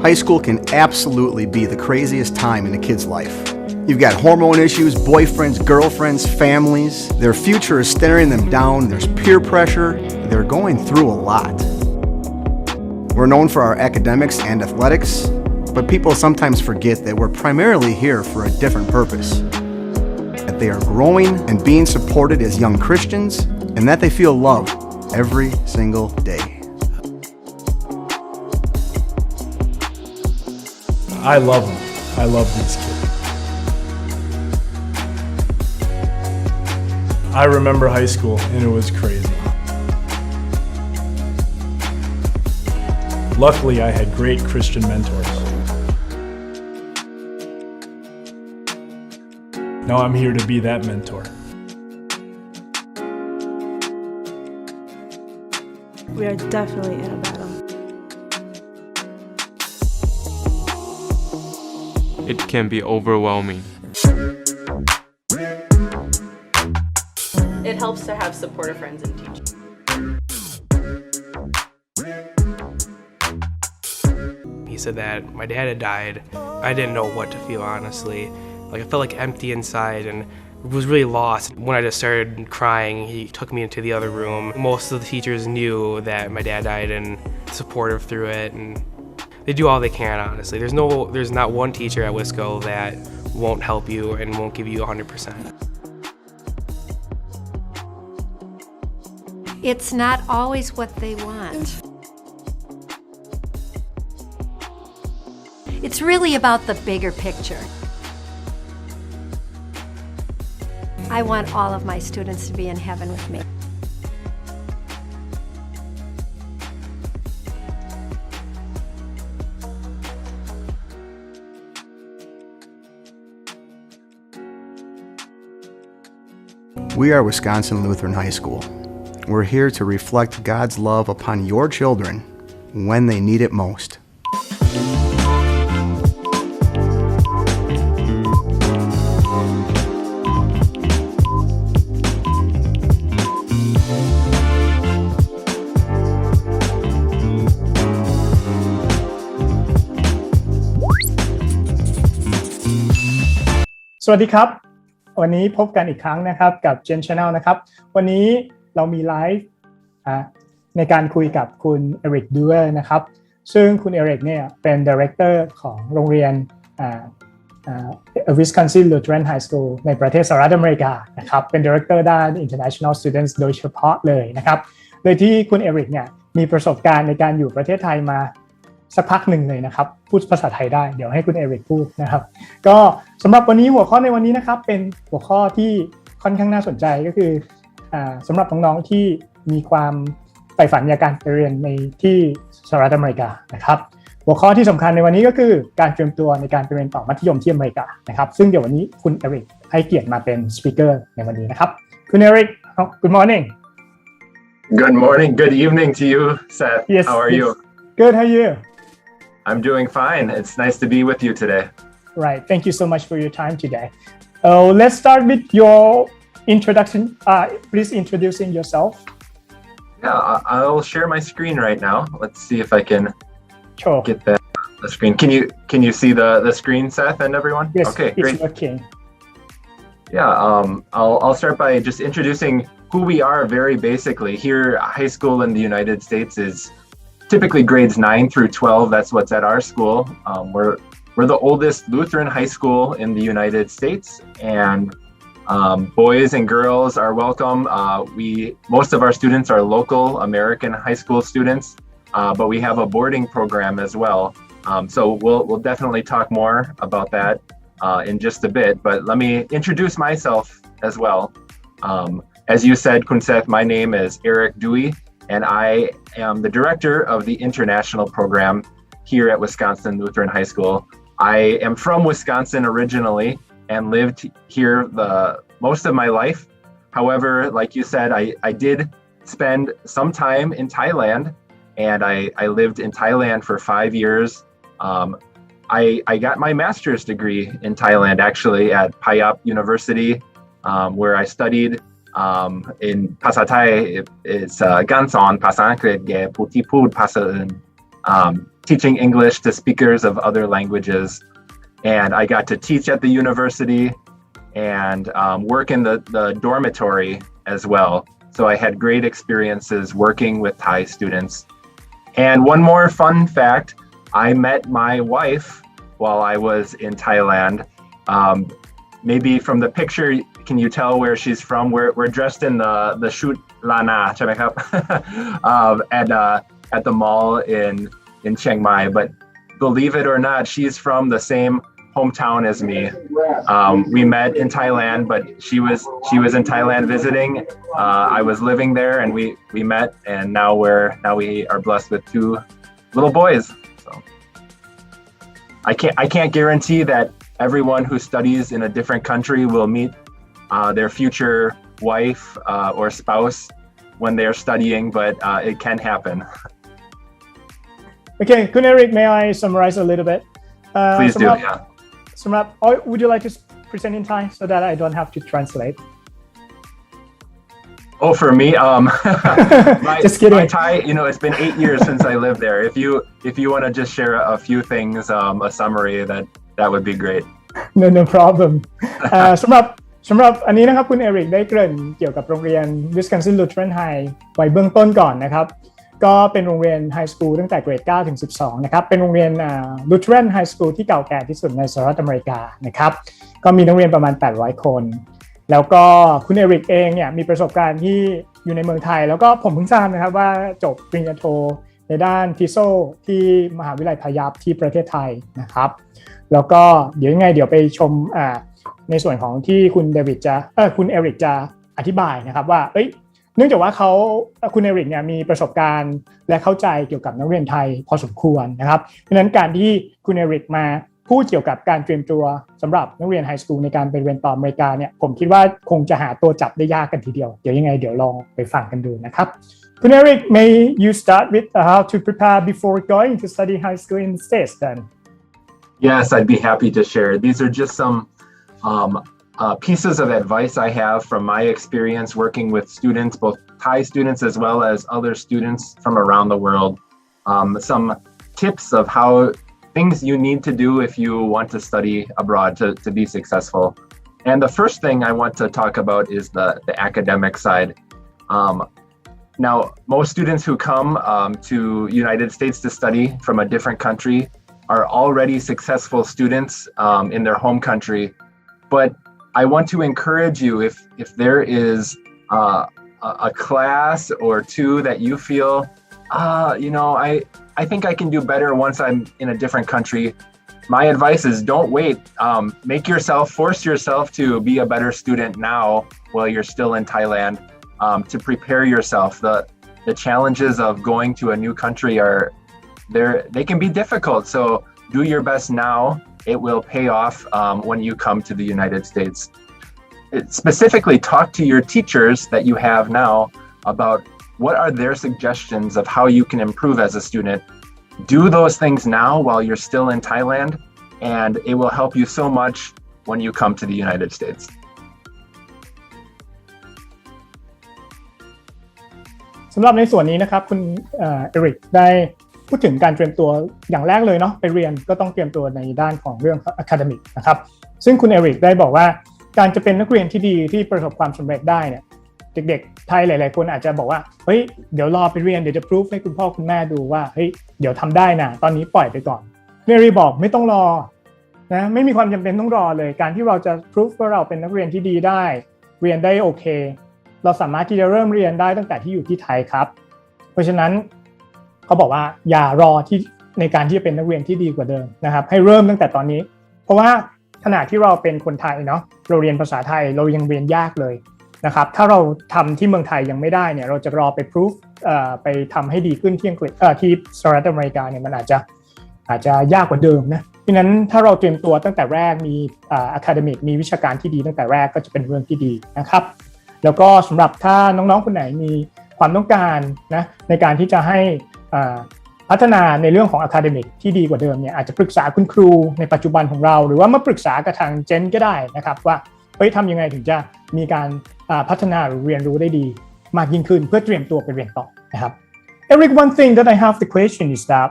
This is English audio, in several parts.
High school can absolutely be the craziest time in a kid's life. You've got hormone issues, boyfriends, girlfriends, families. Their future is staring them down. There's peer pressure. They're going through a lot. We're known for our academics and athletics, but people sometimes forget that we're primarily here for a different purpose. That they are growing and being supported as young Christians, and that they feel loved every single day. I love them. I love these kids. I remember high school and it was crazy. Luckily, I had great Christian mentors. Now I'm here to be that mentor. We are definitely in a battle. It can be overwhelming. It helps to have supportive friends and teachers. He said that my dad had died. I didn't know what to feel, honestly. Like I felt like empty inside and was really lost. When I just started crying, he took me into the other room. Most of the teachers knew that my dad died and supportive through it, and they do all they can, honestly. There's not one teacher at Wisco that won't help you and won't give you 100%. It's not always what they want. It's really about the bigger picture. I want all of my students to be in heaven with me. We are Wisconsin Lutheran High School. We're here to reflect God's love upon your children when they need it most.สวัสดีครับวันนี้พบกันอีกครั้งนะครับกับ GENT Channel นะครับวันนี้เรามีไลฟ์ในการคุยกับคุณเอริกดูเวนะครับซึ่งคุณเอริกเนี่ยเป็น Director ของโรงเรียนWisconsin Lutheran High School ในประเทศสหรัฐอเมริกานะครับเป็น Director ด้าน International Students โดยเฉพาะเลยนะครับโดยที่คุณเอริกเนี่ยมีประสบการณ์ในการอยู่ประเทศไทยมาสักพักหนึ่งเลยนะครับพูดภาษาไทยได้เดี๋ยวให้คุณเอริกพูดนะครับก็สำหรับวันนี้หัวข้อในวันนี้นะครับเป็นหัวข้อที่ค่อนข้างน่าสนใจก็คือสำหรับน้องๆที่มีความใฝ่ฝันอยากการไปเรียนในที่สหรัฐอเมริกานะครับหัวข้อที่สำคัญในวันนี้ก็คือการเตรียมตัวในการไปเรียนต่อมัธยมที่อเมริกานะครับซึ่งเดี๋ยววันนี้คุณเอริกให้เกียรติมาเป็นสปีกเกอร์ในวันนี้นะครับคุณเอริก Good morning Good morning good evening to you Seth Yes, how are yes. you Good how are you I'm doing fine. It's nice to be with you today. Right. Thank you so much for your time today. Let's start with your introduction. Please introducing yourself. Yeah, I'll share my screen right now. Let's see if I can Sure. get the screen. Can you see the screen, Seth, and everyone? Yes, okay, it's great. working. Yeah, I'll start by just introducing who we are very basically. Here, high school in the United States is typically grades 9 through 12. That's what's at our school. We're the oldest Lutheran high school in the United States, and boys and girls are welcome. Most of our students are local American high school students, but we have a boarding program as well. So we'll definitely talk more about that in just a bit. But let me introduce myself as well. As you said, Kun Seth, my name is Eric Duwe, and I am the director of the international program here at Wisconsin Lutheran High School. I am from Wisconsin originally and lived here the most of my life. However, like you said, I did spend some time in Thailand, and I lived in Thailand for 5 years. I got my master's degree in Thailand actually at Payap University, where I studied in ภาษาไทย is การสอนภาษาอังกฤษแก่ผู้ที่พูดภาษาอื่น teaching English to speakers of other languages. And I got to teach at the university and work in the dormitory as well. So I had great experiences working with Thai students. And one more fun fact, I met my wife while I was in Thailand. Maybe from the picture, can you tell where she's from? We're dressed in the shoot lana, ใช่ไหมครับ? at the mall in Chiang Mai. But believe it or not, she's from the same hometown as me. We met in Thailand, but she was in Thailand visiting. I was living there, and we met, and now we are blessed with 2 little boys. So I can't guarantee that everyone who studies in a different country will meet their future wife or spouse when they are studying, but it can happen. Okay, Kun Eric, may I summarize a little bit? Please do, yeah. Or would you like to present in Thai so that I don't have to translate? Oh, for me, Just kidding. my Thai, it's been 8 years since I lived there. If you want to just share a few things, a summary, that would be great. No problem. สำหรับอันนี้นะครับคุณเอริกได้เกริ่นเกี่ยวกับโรงเรียน Wisconsin Lutheran High ไว้เบื้องต้นก่อนนะครับก็เป็นโรงเรียนไฮสคูลตั้งแต่เกรด9ถึง12นะครับเป็นโรงเรียนLutheran High School ที่เก่าแก่ที่สุดในสหรัฐอเมริกานะครับก็มีนักเรียนประมาณ800คนแล้วก็คุณเอริกเองเนี่ยมีประสบการณ์ที่อยู่ในเมืองไทยแล้วก็ผมเพิ่งทราบนะครับว่าจบปริญญาโทในด้านทิโซที่มหาวิทยาลัยพายัพที่ประเทศไทยนะครับแล้วก็เดี๋ยวยังไงเดี๋ยวไปชมในส่วนของที่คุณเอริกจะอธิบายนะครับว่าเนื่องจากว่าคุณเอริกเนี่ยมีประสบการณ์และเข้าใจเกี่ยวกับนักเรียนไทยพอสมควรนะครับเพราะฉะนั้นการที่คุณเอริกมาพูดเกี่ยวกับการเตรียมตัวสำหรับนักเรียนไฮสคูลในการไปเรียนต่ออเมริกาเนี่ยผมคิดว่าคงจะหาตัวจับได้ยากกันทีเดียวเดี๋ยวยังไงเดี๋ยวลองไปฟังกันดูนะครับคุณเอริก may you start with how to prepare before going to study high school in the States then? Yes, I'd be happy to share. These are just some pieces of advice I have from my experience working with students, both Thai students as well as other students from around the world. Some tips of how things you need to do if you want to study abroad to be successful. And the first thing I want to talk about is the academic side. Now, most students who come to United States to study from a different country are already successful students in their home country. But I want to encourage you if there is a class or two that you feel, I think I can do better once I'm in a different country. My advice is don't wait. Force yourself to be a better student now while you're still in Thailand, to prepare yourself. The challenges of going to a new country they can be difficult. So do your best now. It will pay off when you come to the United States. Specifically, talk to your teachers that you have now about what are their suggestions of how you can improve as a student. Do those things now while you're still in Thailand, and it will help you so much when you come to the United States. สำหรับในส่วนนี้นะครับคุณเอริกได้พูดถึงการเตรียมตัวอย่างแรกเลยเนาะไปเรียนก็ต้องเตรียมตัวในด้านของเรื่อง academic นะครับซึ่งคุณเอริกได้บอกว่าการจะเป็นนักเรียนที่ดีที่ประสบความสำเร็จได้เนี่ยเด็กๆไทยหลายๆคนอาจจะบอกว่าเฮ้ยเดี๋ยวรอไปเรียนเดี๋ยวจะพิสูจให้คุณพ่อคุณแม่ดูว่าเฮ้ยเดี๋ยวทำได้นะตอนนี้ปล่อยไปก่อนคุณเอริกบอกไม่ต้องรอนะไม่มีความจำเป็นต้องรอเลยการที่เราจะพิสูจว่าเราเป็นนักเรียนที่ดีได้เรียนได้โอเคเราสามารถที่จะเริ่มเรียนได้ตั้งแต่ที่อยู่ที่ไทยครับเพราะฉะนั้นเขาบอกว่าอย่ารอที่ในการที่จะเป็นนักเรียนที่ดีกว่าเดิมนะครับให้เริ่มตั้งแต่ตอนนี้เพราะว่าขณะที่เราเป็นคนไทยเนาะเราเรียนภาษาไทยเรายังเรียนยากเลยนะครับถ้าเราทำที่เมืองไทยยังไม่ได้เนี่ยเราจะรอไปพิสูจไปทำให้ดีขึ้นที่อังกฤษที่สหรัฐอเมริกาเนี่ยมันอาจจะยากกว่าเดิมนะเพราะฉะนั้นถ้าเราเตรียมตัวตั้งแต่แรกมีacademic มีวิชาการที่ดีตั้งแต่แรกก็จะเป็นเรื่องที่ดีนะครับแล้วก็สำหรับถ้าน้องๆคนไหนมีความต้องการนะในการที่จะให้พัฒนาในเรื่องของ academic ที่ดีกว่าเดิมเนี่ยอาจจะปรึกษาคุณครูในปัจจุบันของเราหรือว่ามาปรึกษากับทางGENTก็ได้นะครับว่าทำยังไงถึงจะมีการพัฒนาหรือเรียนรู้ได้ดีมากยิ่งขึ้นเพื่อเตรียมตัวไปเรียนต่อนะครับ Eric, one thing that I have the question is that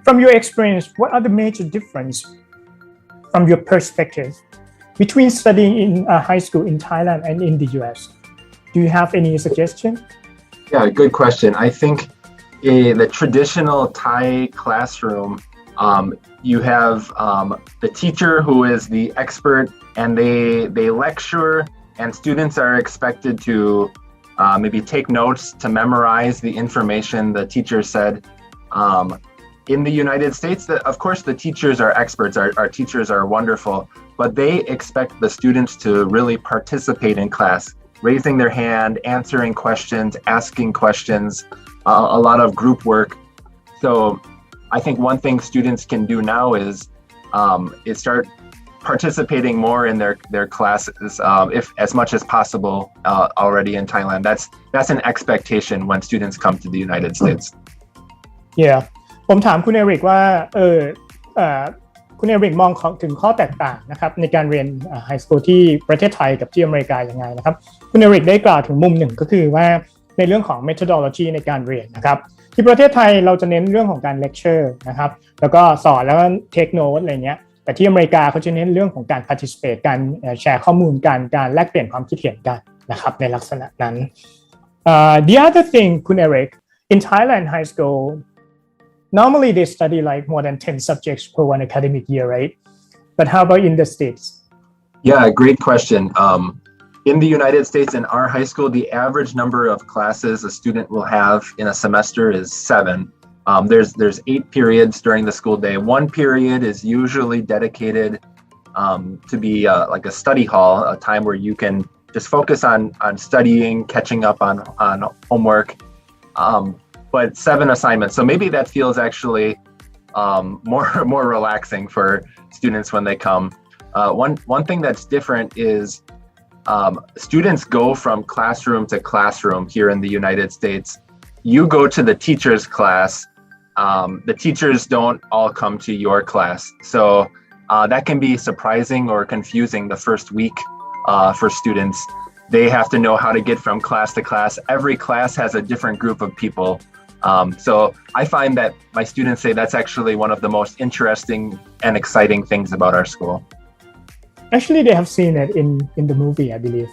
From your experience, what are the major difference from your perspective between studying in a high school in Thailand and in the US? Do you have any suggestion? Yeah, good question. I think in the traditional Thai classroom, you have the teacher who is the expert, and they lecture, and students are expected to maybe take notes to memorize the information the teacher said. In the United States, of course, the teachers are experts. Our teachers are wonderful, but they expect the students to really participate in class, raising their hand, answering questions, asking questions, a lot of group work. So I think one thing students can do now is start participating more in their classes, if as much as possible already in Thailand. That's an expectation when students come to the United States. Yeah. ผมถามคุณเอริกว่าคุณเอริกมองถึงข้อแตกต่างนะครับในการเรียนไฮสคูลที่ประเทศไทยกับที่อเมริกายังไงนะครับคุณเอริกได้กล่าวถึงมุมหนึ่งก็คือว่าในเรื่องของ methodology ในการเรียนนะครับที่ประเทศไทยเราจะเน้นเรื่องของการ lecture นะครับแล้วก็สอนแล้วก็ take note อะไรเงี้ยแต่ที่อเมริกาเขาจะเน้นเรื่องของการ participate การแชร์ข้อมูลการแลกเปลี่ยนความคิดเห็นกันนะครับในลักษณะนั้น The other thing คุณเอริก in Thailand high school normally they study like more than 10 subjects per one academic year, right? But how about in the States? Yeah, great question. In the United States, in our high school, the average number of classes a student will have in a semester is 7. There's 8 periods during the school day. One period is usually dedicated to be like a study hall, a time where you can just focus on studying, catching up on homework. But 7 assignments. So maybe that feels actually more relaxing for students when they come. One thing that's different is students go from classroom to classroom here in the United States. You go to the teacher's class. The teachers don't all come to your class. So that can be surprising or confusing the first week for students. They have to know how to get from class to class. Every class has a different group of people. So I find that my students say that's actually one of the most interesting and exciting things about our school. Actually, they have seen it in the movie, I believe.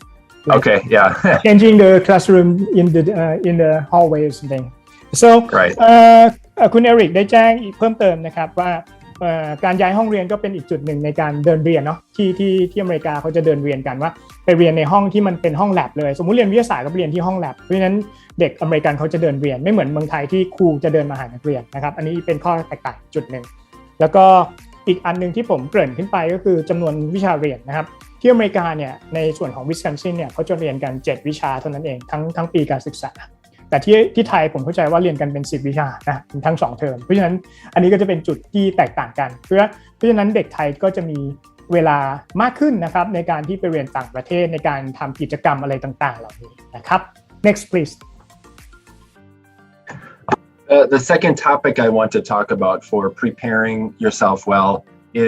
Like okay, yeah. changing the classroom in the hallway or something. So, right. คุณเอริกได้แจ้งเพิ่มเติมนะครับว่าการย้ายห้องเรียนก็เป็นอีกจุดหนึ่งในการเดินเรียนเนาะที่อเมริกาเขาจะเดินเรียนกันว่าไปเรียนในห้องที่มันเป็นห้องแลบเลยสมมุติเรียนวิทยาศาสตร์ก็ไปเรียนที่ห้องแลบเพราะฉะนั้นเด็กอเมริกันเขาจะเดินเรียนไม่เหมือนเมืองไทยที่ครูจะเดินมาหานักเรียนนะครับอันนี้เป็นข้อแตกต่างจุดหนึ่งแล้วก็อีกอันนึงที่ผมเกริ่นขึ้นไปก็คือจำนวนวิชาเรียนนะครับที่อเมริกาเนี่ยในส่วนของ Wisconsin เนี่ยเขาจะเรียนกัน7วิชาเท่านั้นเองทั้งปีการศึกษาแต่ที่ไทยผมเข้าใจว่าเรียนกันเป็น10วิชานะทั้ง2เทอมเพราะฉะนั้นอันนี้ก็จะเป็นจุดที่แตกต่างกันเพราะฉะนั้นเด็กไทยก็จะมีเวลามากขึ้นนะครับในการที่ไปเรียนต่างประเทศในการทำกิจกรรมอะไรต่างๆเหล่านี้นะครับ next please The second topic I want to talk about for preparing yourself well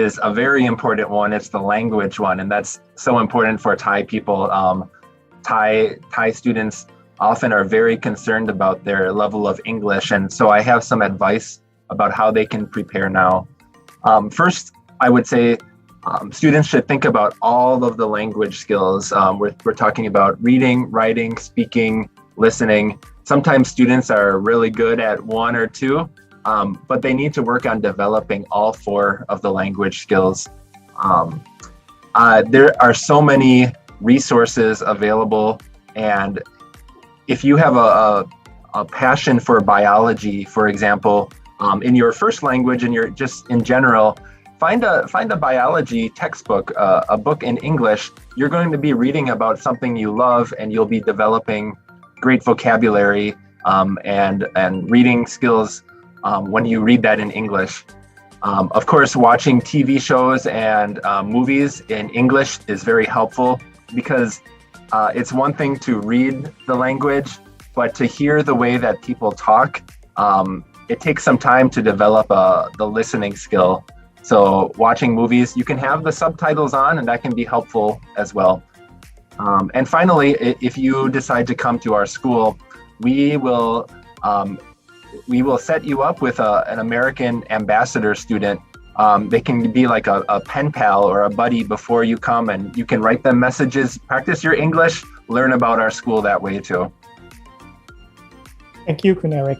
is a very important one. It's the language one, and that's so important for Thai people. Thai students often are very concerned about their level of English, and so I have some advice about how they can prepare now. First, I would say students should think about all of the language skills. We're talking about reading, writing, speaking, listening. Sometimes students are really good at 1 or 2, but they need to work on developing all 4 of the language skills. There are so many resources available, and if you have a passion for biology, for example, in your first language and you're just in general, find a biology textbook, a book in English. You're going to be reading about something you love, and you'll be developing great vocabulary and reading skills when you read that in English. Of course, watching TV shows and movies in English is very helpful because it's one thing to read the language, but to hear the way that people talk, it takes some time to develop the listening skill. So watching movies, you can have the subtitles on, and that can be helpful as well. And finally, if you decide to come to our school, we will we will set you up with an American ambassador student. They can be like a pen pal or a buddy before you come, and you can write them messages, practice your English, learn about our school that way too. Thank you คุณเอริก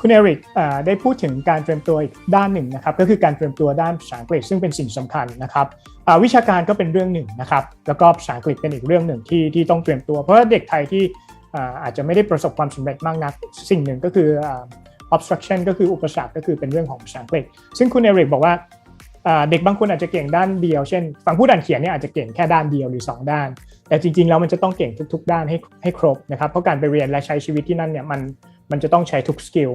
คุณเอริกได้พูดถึงการเตรียมตัวอีกด้านหนึ่งนะครับก็คือการเตรียมตัวด้านภาษาอังกฤษซึ่งเป็นสิ่งสำคัญนะครับวิชาการก็เป็นเรื่องหนึ่งนะครับแล้วก็ภาษาอังกฤษเป็นอีกเรื่องหนึ่งที่ต้องเตรียมตัวเพราะว่าเด็กไทยที่อาจจะไม่ได้ประสบความสำเร็จมากนักสิ่งหนึ่งก็คือobstruction ก็คืออุปสรรคก็คือเป็นเรื่องของภาษาอังกฤษซึ่งคุณเอริกบอกว่าเด็กบางคนอาจจะเก่งด้านเดียวเช่นฟังพูดอ่านเขียนเนี่ยอาจจะเก่งแค่ด้านเดียวหรือ2ด้านแต่จริงๆแล้วมันจะต้องเก่งทุกๆด้านให้ครบนะครับเพราะการไปเรียนและใช้ชีวิตที่นั่นเนี่ยมันจะต้องใช้ทุกสกิล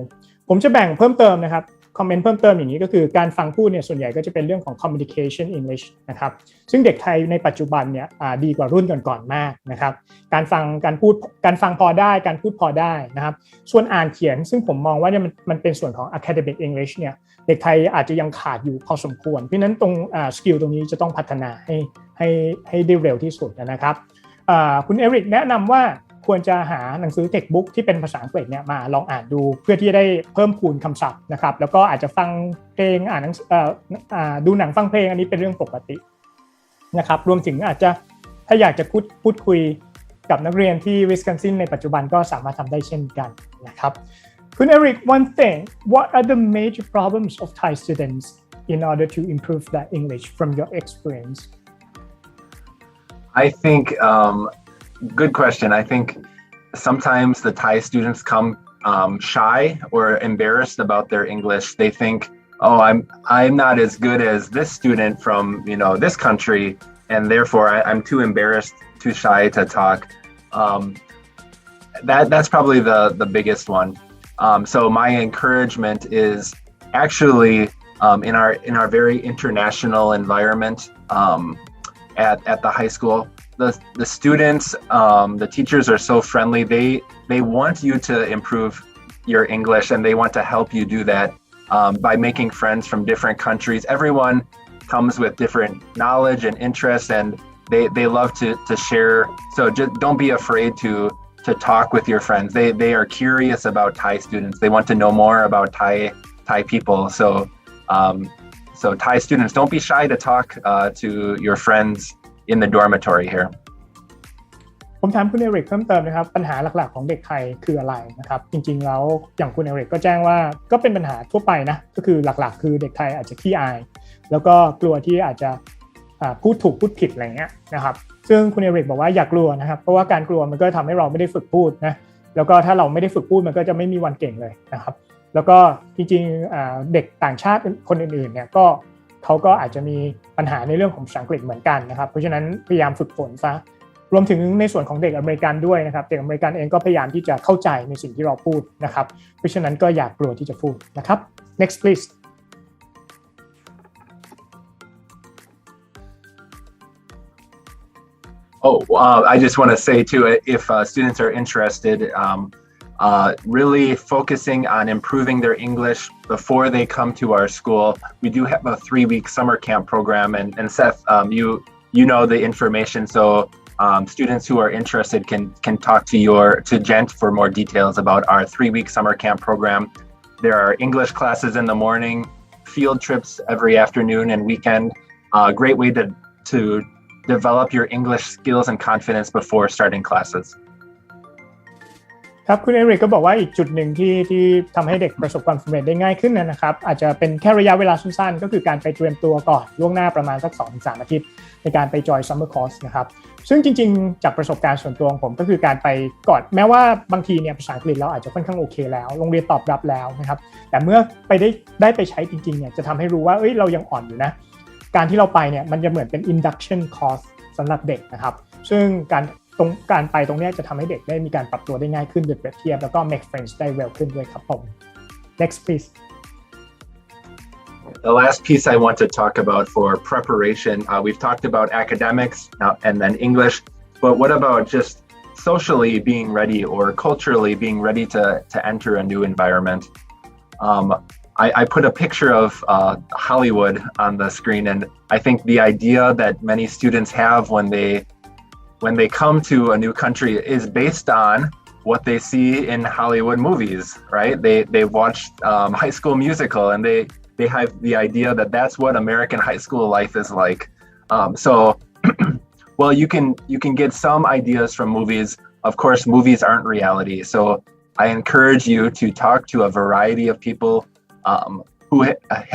ผมจะแบ่งเพิ่มเติมนะครับคอมเมนต์เพิ่มเติมอย่างนี้ก็คือการฟังพูดเนี่ยส่วนใหญ่ก็จะเป็นเรื่องของ communication English นะครับซึ่งเด็กไทยในปัจจุบันเนี่ยดีกว่ารุ่นก่อนๆมากนะครับการฟังพอได้การพูดพอได้นะครับส่วนอ่านเขียนซึ่งผมมองว่าเนี่ยมันเป็นส่วนของ academic English เนี่ยเด็กไทยอาจจะยังขาดอยู่พอสมควรเพราะฉะนั้นตรงสกิลตรงนี้จะต้องพัฒนาให้ได้เร็วที่สุดนะครับคุณเอริกแนะนำว่าควรจะหาหนังสือเท็กซ์บุ๊กที่เป็นภาษาอังกฤษเนี่ยมาลองอ่านดูเพื่อที่จะได้เพิ่มพูนคำศัพท์นะครับแล้วก็อาจจะฟังเพลงดูหนังฟังเพลงอันนี้เป็นเรื่องปกตินะครับรวมถึงอาจจะถ้าอยากจะพูดคุยกับนักเรียนที่วิสคอนซินในปัจจุบันก็สามารถทำได้เช่นกันนะครับคุณเอริก one thing what are the major problems of Thai students in order to improve their English from your experience I think good question. I think sometimes the Thai students come shy or embarrassed about their English. They think, "Oh, I'm not as good as this student from this country, and therefore I'm too embarrassed, too shy to talk." That's probably the biggest one. So my encouragement is actually in our very international environment at the high school. The students, the teachers are so friendly. They want you to improve your English, and they want to help you do that by making friends from different countries. Everyone comes with different knowledge and interests, and they love to share. So just don't be afraid to talk with your friends. They are curious about Thai students. They want to know more about Thai people. So Thai students, don't be shy to talk to your friends in the dormitory here. ผมถามคุณเอริกเพิ่มเติมนะครับปัญหาหลักๆของเด็กไทยคืออะไรนะครับจริงๆแล้วอย่างคุณเอริกก็แจ้งว่าก็เป็นปัญหาทั่วไปนะก็คือหลักๆคือเด็กไทยอาจจะขี้อายแล้วก็กลัวที่อาจจะพูดถูกพูดผิดอะไรเงี้ยนะครับซึ่งคุณเอริกบอกว่าอย่ากลัวนะครับเพราะว่าการกลัวมันก็ทำให้เราไม่ได้ฝึกพูดนะแล้วก็ถ้าเราไม่ได้ฝึกพูดมันก็จะไม่มีวันเก่งเลยนะครับแล้วก็จริงๆเด็กต่างชาติคนอื่นๆเนี่ยก็เขาก็อาจจะมีปัญหาในเรื่องของภาษาอังกฤษเหมือนกันนะครับเพราะฉะนั้นพยายามฝึกฝนซะรวมถึงในส่วนของเด็กอเมริกันด้วยนะครับเด็กอเมริกันเองก็พยายามที่จะเข้าใจในสิ่งที่เราพูดนะครับเพราะฉะนั้นก็อย่ากลัวที่จะพูดนะครับ next please I just want to say too, if students are interested, really focusing on improving their English before they come to our school. We do have a 3-week summer camp program, and Seth, you know the information, so students who are interested can talk to GENT for more details about our 3-week summer camp program. There are English classes in the morning, field trips every afternoon and weekend. A great way to develop your English skills and confidence before starting classes. ครับคุณเอริกก็บอกว่าอีกจุดหนึ่งที่ทำให้เด็กประสบความสำเร็จได้ง่ายขึ้นนะครับอาจจะเป็นแค่ระยะเวลาสั้นๆก็คือการไปเตรียมตัวก่อนล่วงหน้าประมาณสัก 2-3 อาทิตย์ในการไปจอย Summer Course นะครับซึ่งจริงๆจากประสบการณ์ส่วนตัวของผมก็คือการไปก่อนแม้ว่าบางทีเนี่ยภาษาอังกฤษเราอาจจะค่อนข้างโอเคแล้วโรงเรียนตอบรับแล้วนะครับแต่เมื่อไปได้ไปใช้จริงๆเนี่ยจะทำให้รู้ว่าเรายังอ่อนอยู่นะการที่เราไปเนี่ยมันจะเหมือนเป็น induction course สำหรับเด็กนะครับซึ่งการไปตรงนี้จะทำให้เด็กได้มีการปรับตัวได้ง่ายขึ้นโดยเปรียบเทียบแล้วก็ make friends ได้เร็วขึ้นด้วยครับผม next please The last piece I want to talk about for preparation, we've talked about academics and then English, but what about just socially being ready or culturally being ready to enter a new environment? I put a picture of Hollywood on the screen, and I think the idea that many students have when they come to a new country is based on what they see in Hollywood movies, right? They've watched High School Musical, and they have the idea that that's what American high school life is like. So, well, you can get some ideas from movies. Of course, movies aren't reality. So I encourage you to talk to a variety of people who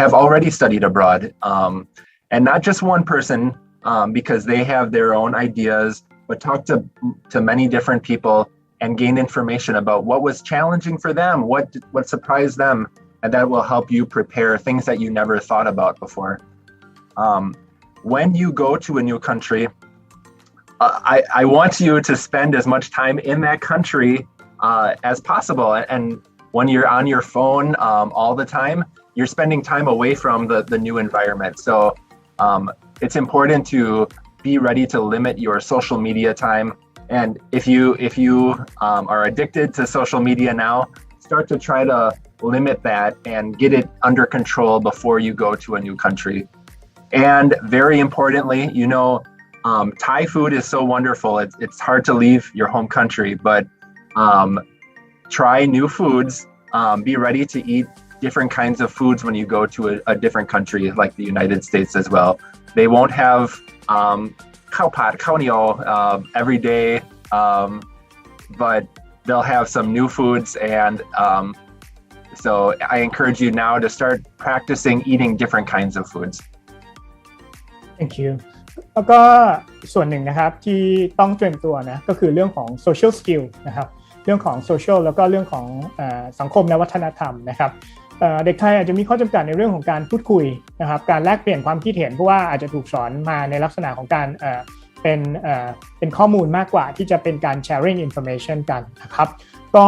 have already studied abroad, and not just one person, because they have their own ideas, but talk to many different people and gain information about what was challenging for them, what surprised them, and that will help you prepare things that you never thought about before. When you go to a new country, I want you to spend as much time in that country as possible. And when you're on your phone all the time, you're spending time away from the new environment. So it's important to be ready to limit your social media time. And if you are addicted to social media now, start to try to limit that and get it under control before you go to a new country. And very importantly, Thai food is so wonderful. It's hard to leave your home country, but try new foods. Be ready to eat different kinds of foods when you go to a different country like the United States as well. They won't have khao pat, khao nio every day, but they'll have some new foods. And so I encourage you now to start practicing eating different kinds of foods. Thank you. แล้วก็ส่วนหนึ่งนะครับที่ต้องเตรียมตัวนะก็คือเรื่องของ social skill นะครับเรื่องของ social แล้วก็เรื่องของสังคมและวัฒนธรรมนะครับเด็กไทยอาจจะมีข้อจำกัดในเรื่องของการพูดคุยนะครับการแลกเปลี่ยนความคิดเห็นเพราะว่าอาจจะถูกสอนมาในลักษณะของการเป็นข้อมูลมากกว่าที่จะเป็นการ sharing information กันนะครับก็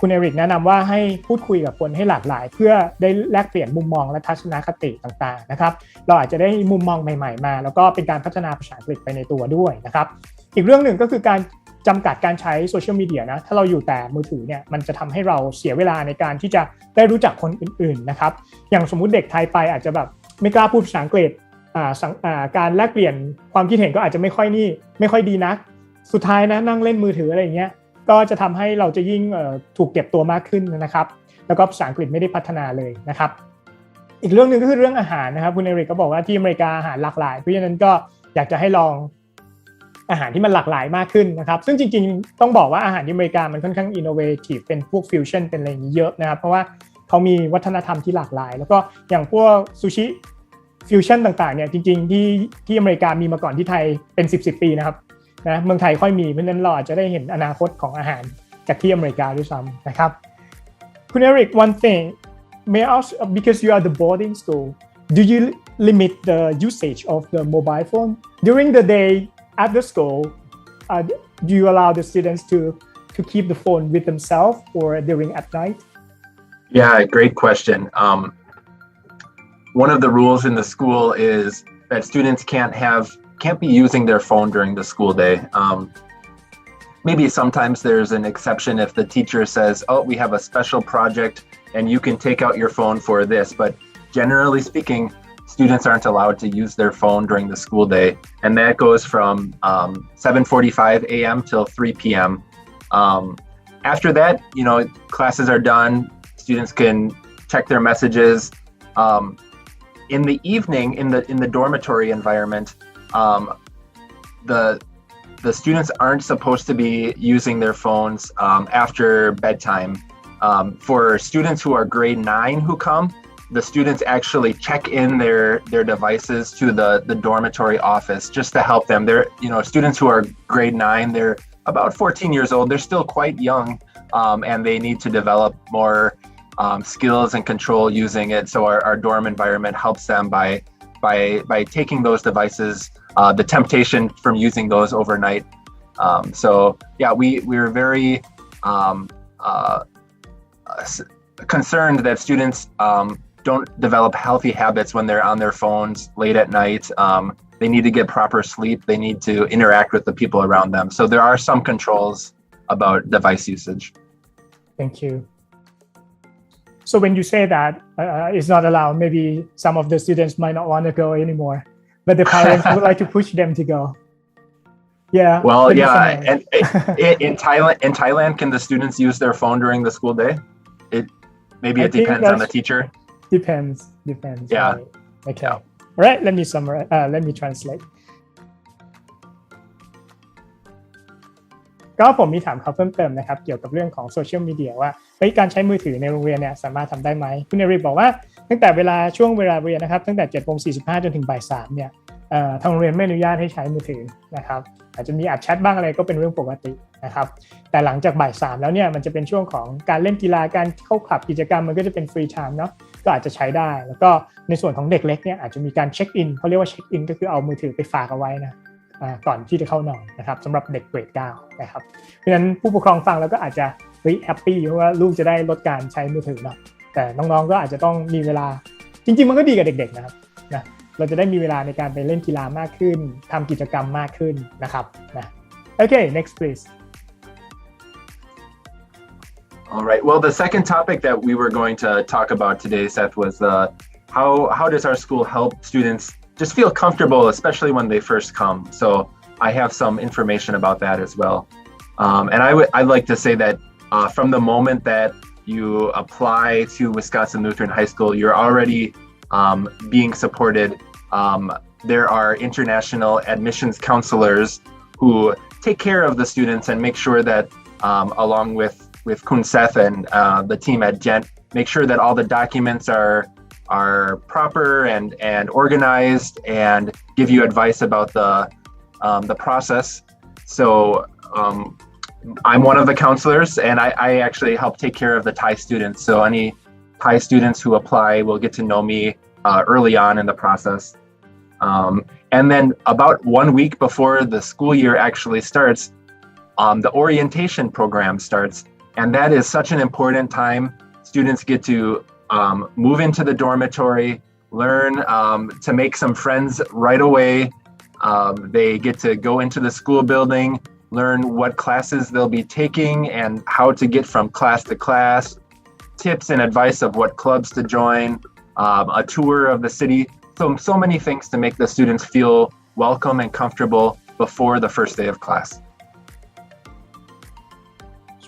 คุณเอริกแนะนำว่าให้พูดคุยกับคนให้หลากหลายเพื่อได้แลกเปลี่ยนมุมมองและทัศนคติต่างๆนะครับเราอาจจะได้มุมมองใหม่ๆมาแล้วก็เป็นการพัฒนาภาษาอังกฤษไปในตัวด้วยนะครับอีกเรื่องหนึ่งก็คือการจำกัดการใช้โซเชียลมีเดียนะถ้าเราอยู่แต่มือถือเนี่ยมันจะทำให้เราเสียเวลาในการที่จะได้รู้จักคนอื่นๆนะครับอย่างสมมุติเด็กไทยไปอาจจะแบบไม่กล้าพูดภาษาอังกฤษการแลกเปลี่ยนความคิดเห็นก็อาจจะไม่ค่อยดีนักสุดท้ายนะนั่งเล่นมือถืออะไรอย่างเงี้ยก็จะทำให้เราจะยิ่งถูกเก็บตัวมากขึ้นนะครับแล้วก็ภาษาอังกฤษไม่ได้พัฒนาเลยนะครับอีกเรื่องนึงก็คือเรื่องอาหารนะครับคุณเอริกก็บอกว่าที่อเมริกาอาหารหลากหลายเพราะฉะนั้นก็อยากจะให้ลองอาหารที่มันหลากหลายมากขึ้นนะครับซึ่งจริงๆต้องบอกว่าอาหารที่อเมริกามันค่อนข้างอินโนเวทีฟเป็นพวกฟิวชั่นเป็นอะไรอย่างนี้เยอะนะครับเพราะว่าเขามีวัฒนธรรมที่หลากหลายแล้วก็อย่างพวกซูชิฟิวชั่นต่างๆเนี่ยจริงๆที่อเมริกามีมาก่อนที่ไทยเป็น10ปีนะครับนะเมืองไทยค่อยมีเพราะฉะนั้นเราอาจจะได้เห็นอนาคตของอาหารจากที่อเมริกาด้วยซ้ำนะครับคุณเอริก one thing may I ask because you are the boarding school do you limit the usage of the mobile phone during the day at the school do you allow the students to keep the phone with themselves or during at night Yeah, great question. One of the rules in the school is that students can't be using their phone during the school day. Maybe sometimes there's an exception if the teacher says, oh, we have a special project and you can take out your phone for this. But generally speaking, students aren't allowed to use their phone during the school day. And that goes from 7:45 a.m. till 3 p.m. After that, classes are done. Students can check their messages. In the evening, in the dormitory environment, the students aren't supposed to be using their phones after bedtime. For students who are grade 9 who come, the students actually check in their devices to the dormitory office just to help them. They're, students who are grade 9, they're about 14 years old. They're still quite young, and they need to develop more skills and control using it. So our dorm environment helps them by taking those devices, the temptation from using those overnight. So yeah, we're very concerned that students don't develop healthy habits when they're on their phones late at night. They need to get proper sleep. They need to interact with the people around them. So there are some controls about device usage. Thank you. So when you say that it's not allowed, maybe some of the students might not want to go anymore, but the parents would like to push them to go. Yeah. Well, yeah, and in Thailand, can the students use their phone during the school day? It depends on the teacher. Depends. Yeah. Right. Okay. All right. Let me summarize. Let me translate. ก็ผมมีถามเขาเพิ่มเติมนะครับเกี่ยวกับเรื่องของโซเชียลมีเดียว่าการใช้มือถือในโรงเรียนเนี่ยสามารถทำได้ไหมคุณเอริกบอกว่าตั้งแต่ช่วงเวลาเรียนนะครับตั้งแต่ 7:45 จนถึงบ่าย 3เนี่ยทางโรงเรียนไม่อนุญาตให้ใช้มือถือนะครับอาจจะมีอัดแชทบ้างอะไรก็เป็นเรื่องปกตินะครับแต่หลังจากบ่าย 3แล้วเนี่ยมันจะเป็นช่วงของการเล่นกีฬาการเข้าคลับกิจกรรมมันก็จะเป็นฟรีไทม์เนาะก็อาจจะใช้ได้แล้วก็ในส่วนของเด็กเล็กเนี่ยอาจจะมีการเช็คอินเขาเรียกว่าเช็คอินก็คือเอามือถือไปฝากเอาไว้นะก่อนที่จะเข้านอนนะครับสำหรับเด็กเกรด 9 นะครับเพราะฉะนั้นผู้ปกครองฟังแล้วก็อาจจะแฮปปี้เพราะว่าลูกจะได้ลดการใช้มือถือเนาะแต่น้องๆก็อาจจะต้องมีเวลาจริงๆมันก็ดีกับเด็กๆนะครับนะเราจะได้มีเวลาในการไปเล่นกีฬามากขึ้นทำกิจกรรมมากขึ้นนะครับนะโอเค next please All right. Well, the second topic that we were going to talk about today, Seth, was how does our school help students just feel comfortable, especially when they first come. So I have some information about that as well. And I'd like to say that from the moment that you apply to Wisconsin Lutheran High School, you're already being supported. There are international admissions counselors who take care of the students and make sure that along with Kun Seth and the team at GENT, make sure that all the documents are proper and organized and give you advice about the process. So I'm one of the counselors and I actually help take care of the Thai students. So any Thai students who apply will get to know me early on in the process. And then about 1 week before the school year actually starts, the orientation program starts. And that is such an important time. Students get to move into the dormitory, learn to make some friends right away. They get to go into the school building, learn what classes they'll be taking and how to get from class to class, tips and advice of what clubs to join, a tour of the city. So many things to make the students feel welcome and comfortable before the first day of class.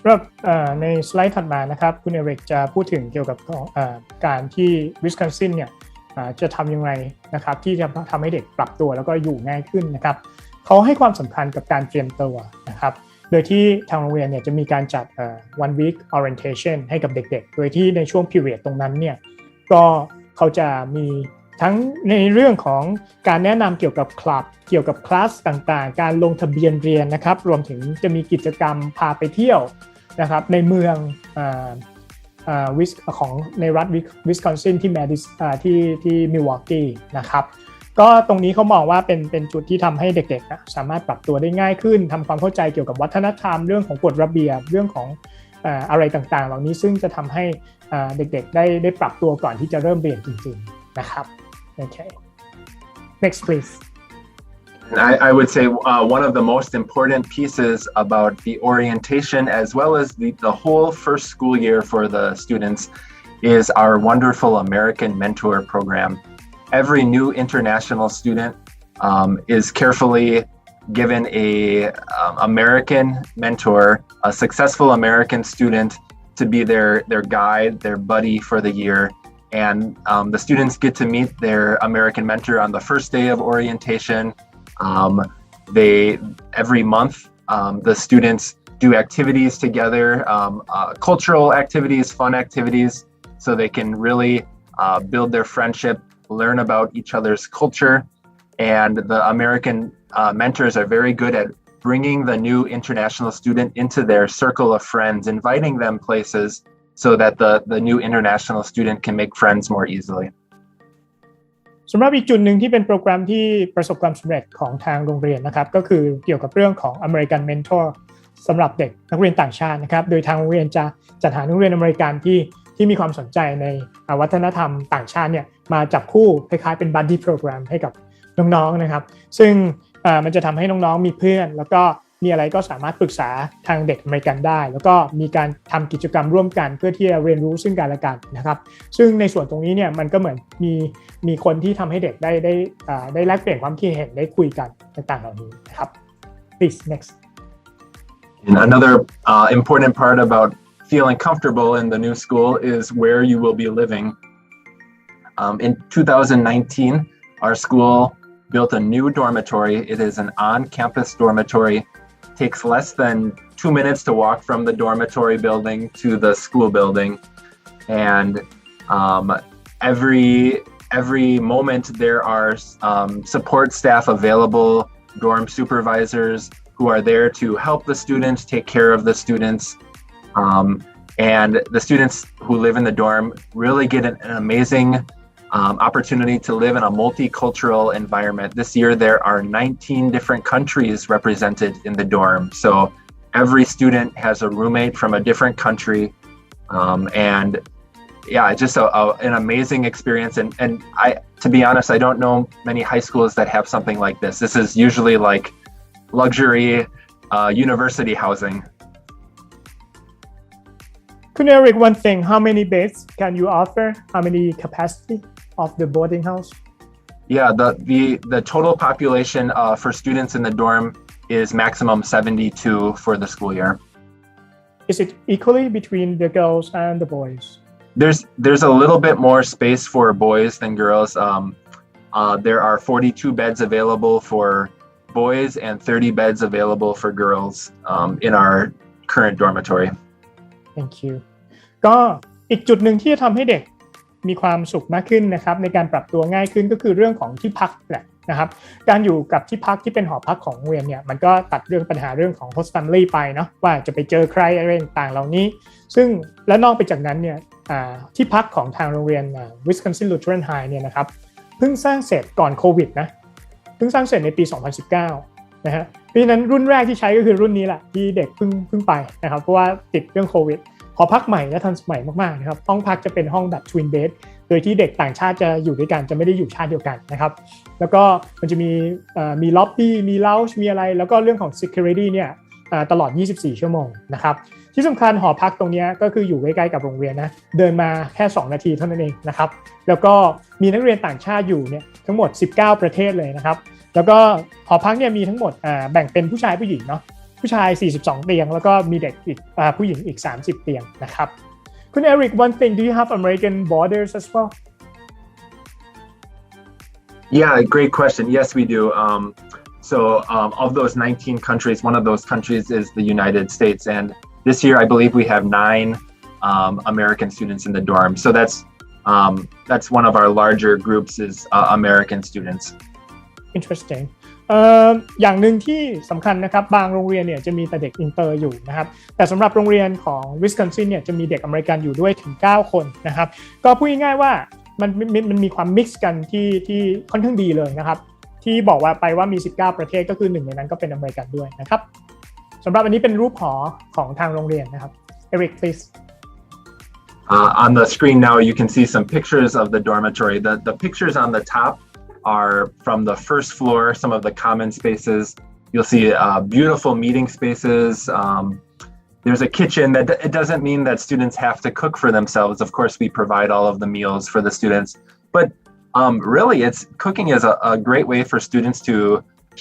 สำหรับในสไลด์ถัดมานะครับคุณเอริกจะพูดถึงเกี่ยวกับการที่วิสคอนซินเนี่ยจะทำยังไงนะครับที่จะทำให้เด็กปรับตัวแล้วก็อยู่ง่ายขึ้นนะครับเขาให้ความสำคัญกับการเตรียมตัวนะครับโดยที่ทางโรงเรียนเนี่ยจะมีการจัดone week orientation ให้กับเด็กๆโดยที่ในช่วง period ตรงนั้นเนี่ยก็เขาจะมีทั้งในเรื่องของการแนะนำเกี่ยวกับคลับเกี่ยวกับคลาสต่างๆการลงทะเบียนเรียนนะครับรวมถึงจะมีกิจกรรมพาไปเที่ยวนะครับในเมืองของในรัฐวิสคอนซินที่มิลวอกกี้นะครับก็ตรงนี้เขามองว่าเป็นจุดที่ทำให้เด็กๆสามารถปรับตัวได้ง่ายขึ้นทำความเข้าใจเกี่ยวกับวัฒนธรรมเรื่องของกฎระเบียบเรื่องของอะไรต่างๆเหล่านี้ซึ่งจะทำให้เด็กๆได้ปรับตัวก่อนที่จะเริ่มเรียนจริงๆนะครับโอเค next please I would say one of the most important pieces about the orientation as well as the whole first school year for the students is our wonderful American Mentor program. Every new international student is carefully given a American mentor, a successful American student to be their guide, their buddy for the year. And the students get to meet their American mentor on the first day of orientation. Every month, the students do activities together, cultural activities, fun activities, so they can really build their friendship, learn about each other's culture. And the American mentors are very good at bringing the new international student into their circle of friends, inviting them places so that the new international student can make friends more easily. สำหรับอีกจุดหนึ่งที่เป็นโปรแกรมที่ประสบความสำเร็จของทางโรงเรียนนะครับก็คือเกี่ยวกับเรื่องของ American Mentor สำหรับเด็กนักเรียนต่างชาตินะครับโดยทางโรงเรียนจะจัดหานักเรียนอเมริกันที่มีความสนใจในวัฒนธรรมต่างชาติเนี่ยมาจับคู่คล้ายๆเป็น buddy program ให้กับน้องๆนะครับซึ่งมันจะทำให้น้องๆมีเพื่อนแล้วก็มีอะไรก็สามารถปรึกษาทางเด็กอเมริกันได้แล้วก็มีการทำกิจกรรมร่วมกันเพื่อที่จะเรียนรู้ซึ่งกันและกันนะครับซึ่งในส่วนตรงนี้เนี่ยมันก็เหมือนมีคนที่ทำให้เด็กได้แลกเปลี่ยนความคิดเห็นได้คุยกันต่างๆเหล่านี้นะครับ please next And another important part about feeling comfortable in the new school is where you will be living. In 2019, our school built a new dormitory. It is an on-campus dormitory. It takes less than 2 minutes to walk from the dormitory building to the school building. And every moment there are support staff available, dorm supervisors who are there to help the students, take care of the students. And the students who live in the dorm really get an amazing opportunity to live in a multicultural environment. This year, there are 19 different countries represented in the dorm. So every student has a roommate from a different country. And yeah, just an amazing experience. And to be honest, I don't know many high schools that have something like this. This is usually like luxury university housing. Kun Eric, one thing, how many beds can you offer? How many capacity of the boarding house? Yeah, the total population for students in the dorm is maximum 72 for the school year. Is it equally between the girls and the boys? There's a little bit more space for boys than girls. There are 42 beds available for boys and 30 beds available for girls in our current dormitory. Thank you. ก็อีกจุดหนึ่งที่จะทำให้เด็กมีความสุขมากขึ้นนะครับในการปรับตัวง่ายขึ้นก็คือเรื่องของที่พักแหละนะครับการอยู่กับที่พักที่เป็นหอพักของโรงเรียนเนี่ยมันก็ตัดเรื่องปัญหาเรื่องของ host family ไปเนาะว่าจะไปเจอใครอะไรต่างๆเหล่านี้ซึ่งและนอกไปจากนั้นเนี่ยที่พักของทางโรงเรียน Wisconsin Lutheran High เนี่ยนะครับเพิ่งสร้างเสร็จก่อนโควิดนะเพิ่งสร้างเสร็จในปี 2019 นะฮะเพราะฉะนั้นรุ่นแรกที่ใช้ก็คือรุ่นนี้แหละที่เด็กเพิ่งไปนะครับเพราะว่าติดเรื่องโควิดหอพักใหม่และทันสมัยมากๆนะครับห้องพักจะเป็นห้องแบบ twin bed โดยที่เด็กต่างชาติจะอยู่ด้วยกันจะไม่ได้อยู่ชาติเดียวกันนะครับแล้วก็มันจะมีล็อบบี้มี lounge มีอะไรแล้วก็เรื่องของ security เนี่ยตลอด24ชั่วโมงนะครับที่สำคัญหอพักตรงนี้ก็คืออยู่ใกล้ๆกับโรงเรียนนะเดินมาแค่2นาทีเท่านั้นเองนะครับแล้วก็มีนักเรียนต่างชาติอยู่เนี่ยทั้งหมด19ประเทศเลยนะครับแล้วก็หอพักเนี่ยมีทั้งหมดแบ่งเป็นผู้ชายผู้หญิงเนาะผู้ชาย42เตียงแล้วก็มีเด็กอีกผู้หญิงอีก30เตียงนะครับคุณ Eric one thing do you have American borders as well Yeah, great question. Yes, we do. Of those 19 countries, one of those countries is the United States. And this year, I believe we have 9 American students in the dorm. So that's one of our larger groups is American students. Interesting. อย่างหนึ่งที่สำคัญนะครับบางโรงเรียนเนี่ยจะมีแต่เด็กอินเตอร์อยู่นะครับแต่สำหรับโรงเรียนของ Wisconsin เนี่ยจะมีเด็กอเมริกันอยู่ด้วยถึง9คนนะครับก็พูดง่ายๆว่ามันมีความมิกซ์กันที่ค่อนข้างดีเลยนะครับที่บอกว่าไปว่ามี19ประเทศก็คือหนึ่งในนั้นก็เป็นอเมริกันด้วยนะครับสำหรับอันนี้เป็นรูปหอของทางโรงเรียนนะครับ Eric please On the screen now you can see some pictures of the dormitory. The pictures on the top are from the first floor, some of the common spaces. You'll see beautiful meeting spaces. There's a kitchen. That it doesn't mean that students have to cook for themselves. Of course, we provide all of the meals for the students, but really, cooking is a great way for students to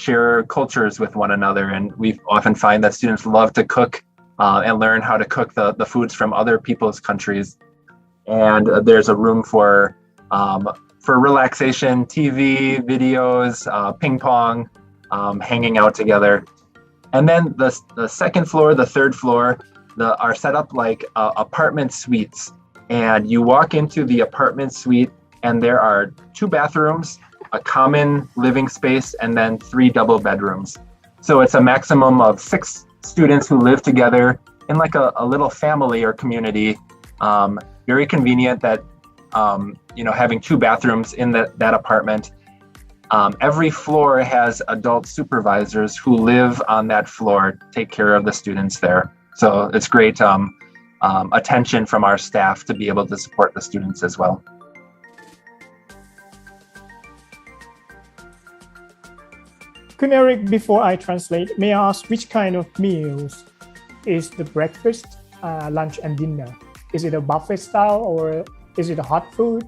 share cultures with one another. And we often find that students love to cook and learn how to cook the foods from other people's countries. And there's a room for relaxation, TV, videos, ping pong, hanging out together. And then the second floor, the third floor, are set up like apartment suites. And you walk into the apartment suite and there are 2 bathrooms, a common living space, and then 3 double bedrooms. So it's a maximum of 6 students who live together in like a little family or community. Very convenient that having 2 bathrooms in that apartment. Every floor has adult supervisors who live on that floor, take care of the students there. So it's great attention from our staff to be able to support the students as well. Kun Eric, before I translate, may I ask which kind of meals is the breakfast, lunch, and dinner? Is it a buffet style or is it a hot food?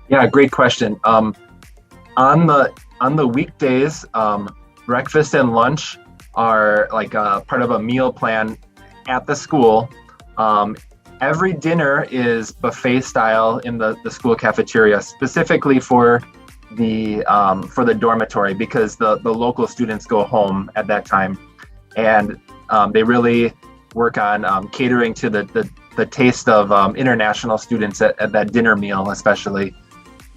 Yeah, great question. On the weekdays, breakfast and lunch are like part of a meal plan at the school. Every dinner is buffet style in the school cafeteria, specifically for the dormitory, because the local students go home at that time, and they really work on catering to the taste of international students at that dinner meal, especially.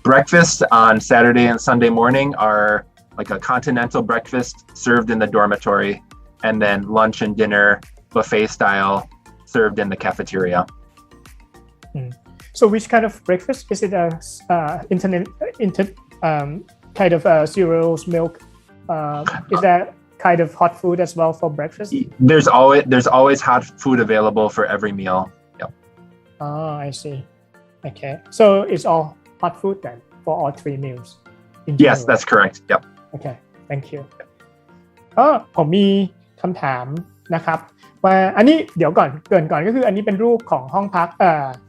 Breakfast on Saturday and Sunday morning are like a continental breakfast served in the dormitory, and then lunch and dinner buffet style served in the cafeteria. So which kind of breakfast? Is it a kind of cereals, milk? Is that kind of hot food as well for breakfast? There's always hot food available for every meal. Yep. Oh, I see. Okay. So it's all hot food then for all 3 meals? Yes, that's correct. Yep. Okay. Thank you. ผมมีคำถามนะครับว่าอันนี้เดี๋ยวก่อนเกริ่นก่อนก็คืออันนี้เป็นรูปของห้องพัก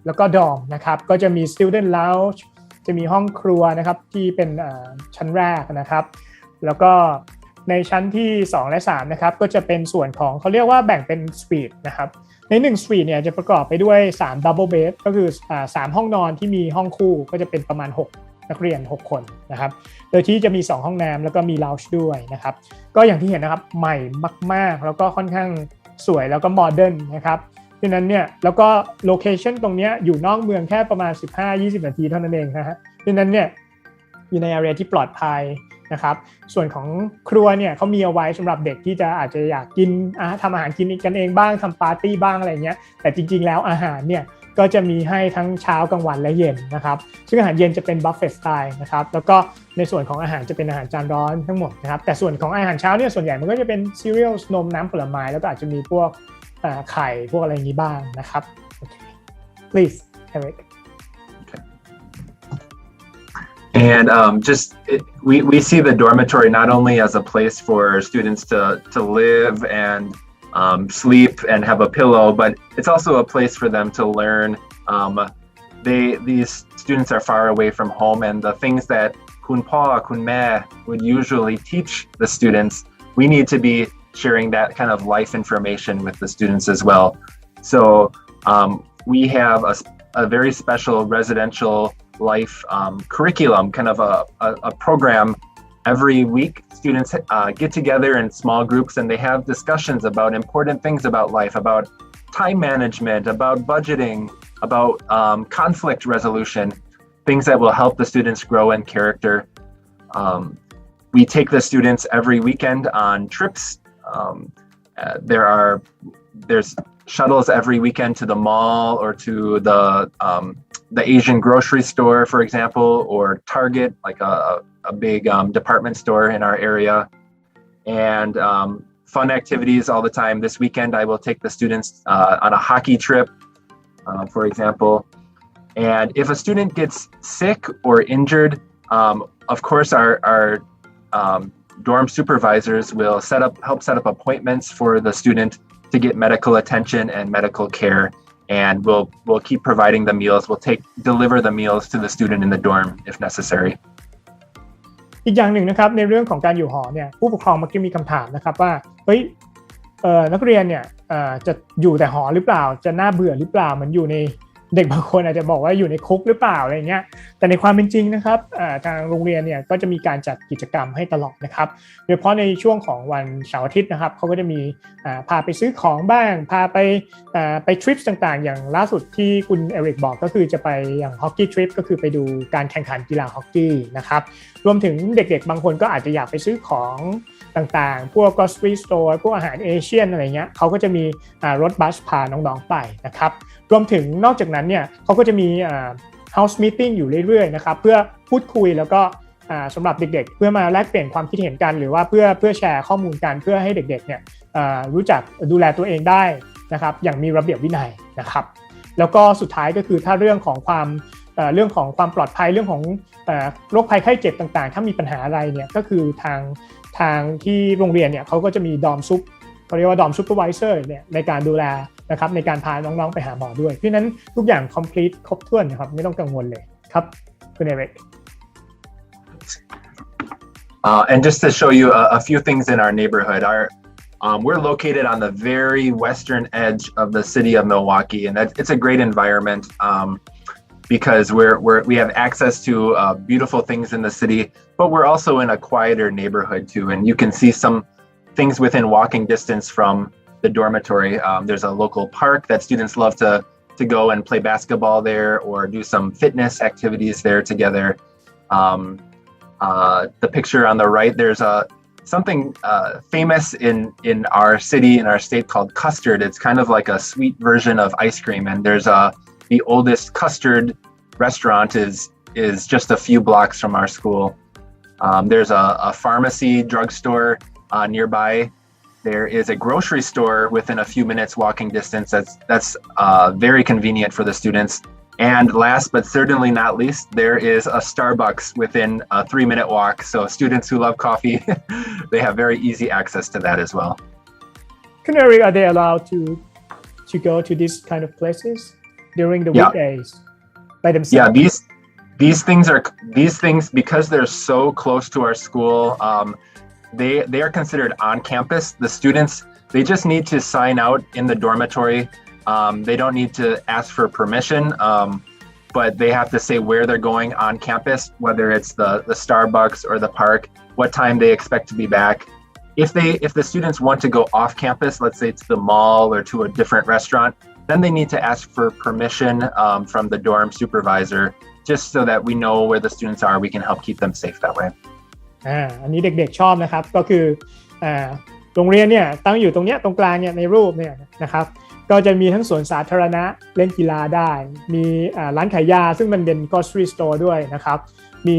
แล้วก็ดอมนะครับก็จะมี student lounge จะมีห้องครัวนะครับที่เป็นชั้นแรกนะครับแล้วก็ในชั้นที่2และ3นะครับก็จะเป็นส่วนของเขาเรียกว่าแบ่งเป็นสวีทนะครับใน1สวีทเนี่ยจะประกอบไปด้วย3 double bed ก็คือ3ห้องนอนที่มีห้องคู่ก็จะเป็นประมาณ6นักเรียน6คนนะครับโดยที่จะมี2ห้องน้ำแล้วก็มี lounge ด้วยนะครับก็อย่างที่เห็นนะครับใหม่มากๆแล้วก็ค่อนข้างสวยแล้วก็โมเดิร์นนะครับเพราะนั้นเนี่ยแล้วก็โลเคชั่นตรงนี้อยู่นอกเมืองแค่ประมาณ 15-20 นาทีเท่านั้นเองนะฮะเพราะนั้นเนี่ยอยู่ในแอเรียที่ปลอดภัยนะครับส่วนของครัวเนี่ยเขามีเอาไว้สำหรับเด็กที่จะอาจจะอยากกินทำอาหารกินกันเองบ้างทำปาร์ตี้บ้างอะไรเงี้ยแต่จริงๆแล้วอาหารเนี่ยก็จะมีให้ทั้งเช้ากลางวันและเย็นนะครับซึ่งอาหารเย็นจะเป็นบัฟเฟ่ต์สไตล์นะครับแล้วก็ในส่วนของอาหารจะเป็นอาหารจานร้อนทั้งหมดนะครับแต่ส่วนของอาหารเช้าเนี่ยส่วนใหญ่มันก็จะเป็นซีเรียลนมน้ำผลไม้แล้วก็อาจจะมีพวกไข่พวกอะไรอย่างนี้บ้างนะครับ okay. Please Eric And we see the dormitory not only as a place for students to live and sleep and have a pillow, but it's also a place for them to learn. These students are far away from home, and the things that kun pa, kun me would usually teach the students, we need to be sharing that kind of life information with the students as well. So we have a very special residential life curriculum, kind of a program. Every week, students get together in small groups and they have discussions about important things about life, about time management, about budgeting, about conflict resolution, things that will help the students grow in character. We take the students every weekend on trips. There's shuttles every weekend to the mall or to the Asian grocery store, for example, or Target, like a big department store in our area, and fun activities all the time. This weekend, I will take the students on a hockey trip, for example. And if a student gets sick or injured, of course, our dorm supervisors will help set up appointments for the student to get medical attention and medical care. And we'll keep providing the meals. We'll deliver the meals to the student in the dorm if necessary. อีกอย่างหนึ่งนะครับในเรื่องของการอยู่หอเนี่ยผู้ปกครองมักจะมีคำถามนะครับว่าเฮ้ยนักเรียนเนี่ยจะอยู่แต่หอหรือเปล่าจะน่าเบื่อหรือเปล่าเหมือนอยู่ในเด็กบางคนอาจจะบอกว่าอยู่ในคุกหรือเปล่าอะไรเงี้ยแต่ในความเป็นจริงนะครับทางโรงเรียนเนี่ยก็จะมีการจัดกิจกรรมให้ตลอดนะครับโดยเฉพาะในช่วงของวันเสาร์อาทิตย์นะครับเขาก็จะมีพาไปซื้อของบ้างพาไปทริปต่างๆอย่างล่าสุดที่คุณเอริกบอกก็คือจะไปอย่างฮอกกี้ทริปก็คือไปดูการแข่งขันกีฬาฮอกกี้นะครับรวมถึงเด็กๆบางคนก็อาจจะอยากไปซื้อของต่างๆพวก grocery store พวกอาหารเอเชียนอะไรเงี้ยเขาก็จะมีรถบัสพาน้องๆไปนะครับรวมถึงนอกจากนั้นเนี่ยเขาก็จะมีhouse meeting อยู่เรื่อยๆนะครับเพื่อพูดคุยแล้วก็สำหรับเด็กๆเพื่อมาแลกเปลี่ยนความคิดเห็นกันหรือว่าเพื่อแชร์ข้อมูลกันเพื่อให้เด็กๆเนี่ยรู้จักดูแลตัวเองได้นะครับอย่างมีระเบียบวินัยนะครับแล้วก็สุดท้ายก็คือถ้าเรื่องของความปลอดภัยเรื่องของโรคภัยไข้เจ็บต่างๆถ้ามีปัญหาอะไรเนี่ยก็คือทางที่โรงเรียนเนี่ยเขาก็จะมีดอมซุปเขาเรียกว่าดอมซูเปอร์ไวเซอร์เนี่ยในการดูแลนะครับในการพาน้องๆไปหาหมอด้วยเพราะนั้นทุกอย่าง complete ครบถ้วนนะครับไม่ต้องกังวลเลยครับคุณเอริก And just to show you a few things in our neighborhood, We're located on the very western edge of the city of Milwaukee, and it's a great environment because we have access to beautiful things in the city, but we're also in a quieter neighborhood too, and you can see some things within walking distance from the dormitory. There's a local park that students love to go and play basketball there or do some fitness activities there together. The picture on the right, there's something famous in our city, in our state called custard. It's kind of like a sweet version of ice cream, and there's the oldest custard restaurant is just a few blocks from our school. There's a pharmacy, drugstore nearby. There is a grocery store within a few minutes walking distance. That's very convenient for the students. And last but certainly not least, there is a Starbucks within a 3-minute walk. So students who love coffee, they have very easy access to that as well. Canary, are they allowed to go to these kind of places during the weekdays by themselves? Yeah, these things because they're so close to our school, they are considered on campus. The students, they just need to sign out in the dormitory. They don't need to ask for permission, but they have to say where they're going on campus, whether it's the Starbucks or the park, what time they expect to be back. If the students want to go off campus, let's say to the mall or to a different restaurant, then they need to ask for permission from the dorm supervisor, just so that we know where the students are. We can help keep them safe that way. อันนี้เด็กๆชอบนะครับก็คือโรงเรียนเนี่ยตั้งอยู่ตรงเนี้ยตรงกลางเนี่ยในรูปเนี่ยนะครับก็จะมีทั้งสวนสาธารณะเล่นกีฬาได้มีร้านขายยาซึ่งมันเป็น grocery store ด้วยนะครับมี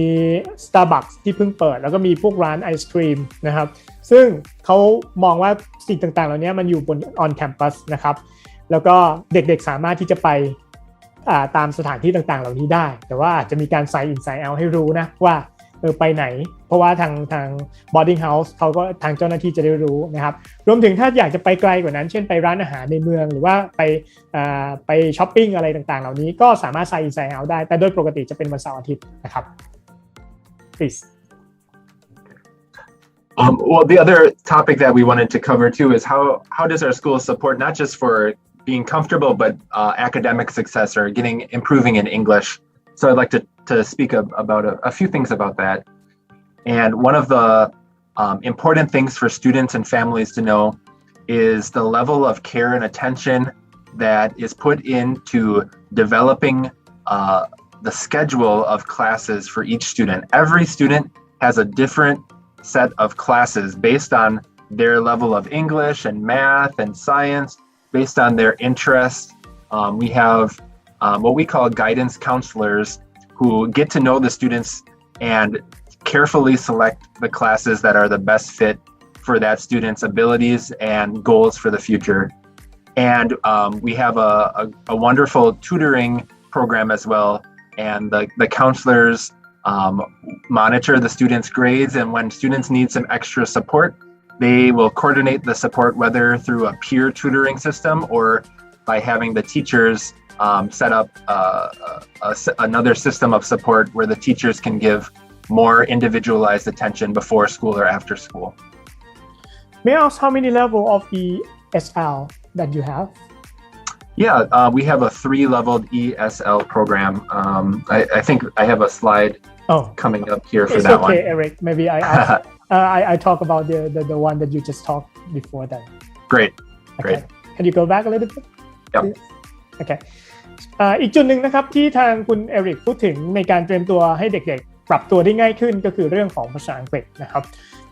Starbucks ที่เพิ่งเปิดแล้วก็มีพวกร้านไอศกรีมนะครับซึ่งเขามองว่าสิ่งต่างๆเหล่านี้มันอยู่บน on campus นะครับแล้วก็เด็กๆสามารถที่จะไปตามสถานที่ต่างๆเหล่านี้ได้แต่ว่าอาจจะมีการ sign in sign out ให้รู้นะว่าไปไหนเพราะว่าทาง boarding house เขาก็ทางเจ้าหน้าที่จะได้รู้นะครับรวมถึงถ้าอยากจะไปไกลกว่านั้นเช่นไปร้านอาหารในเมืองหรือว่าไปช้อปปิ้งอะไรต่างๆเหล่านี้ก็สามารถ sign in sign out ได้แต่โดยปกติจะเป็นวันเสาร์อาทิตย์นะครับ please Well, the other topic that we wanted to cover too is how does our school support not just for being comfortable but academic success or improving in English. So I'd like to speak about a few things about that. And one of the important things for students and families to know is the level of care and attention that is put into developing the schedule of classes for each student. Every student has a different set of classes based on their level of English and math and science, based on their interests. We have what we call guidance counselors who get to know the students and carefully select the classes that are the best fit for that student's abilities and goals for the future. And we have a wonderful tutoring program as well. And the counselors monitor the students' grades, and when students need some extra support, they will coordinate the support whether through a peer tutoring system or by having the teachers set up another system of support where the teachers can give more individualized attention before school or after school. May I ask how many level of ESL that you have? Yeah, we have a 3-leveled ESL program. I think I have a slide coming up here for that one. It's okay, Eric. Maybe I talk about the one that you just talked before that. Great. Can you go back a little bit? Yep. Okay. อีกจุดหนึ่งนะครับที่ทางคุณเอริกพูดถึงในการเตรียมตัวให้เด็กๆปรับตัวได้ง่ายขึ้นก็คือเรื่องของภาษาอังกฤษนะครับ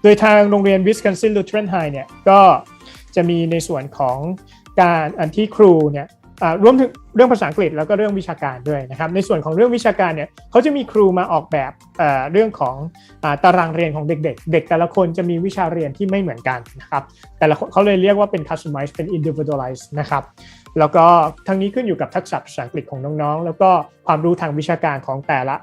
โดยทางโรงเรียน Wisconsin Lutheran High เนี่ยก็จะมีในส่วนของการที่ครูเนี่ยรวมถึงเรื่องภาษาอังกฤษแล้วก็เรื่องวิชาการด้วยนะครับในส่วนของเรื่องวิชาการเนี่ยเขาจะมีครูมาออกแบบเรื่องของตารางเรียนของเด็กๆเด็กแต่ละคนจะมีวิชาเรียนที่ไม่เหมือนกันนะครับแต่ละคนเขาเลยเรียกว่าเป็น customized เป็น individualized นะครับแล้วก็ทั้งนี้ขึ้นอยู่กับทักษะภาษาอังกฤษของน้องๆแล้วก็ความรู้ทางวิชาการของแต่ละ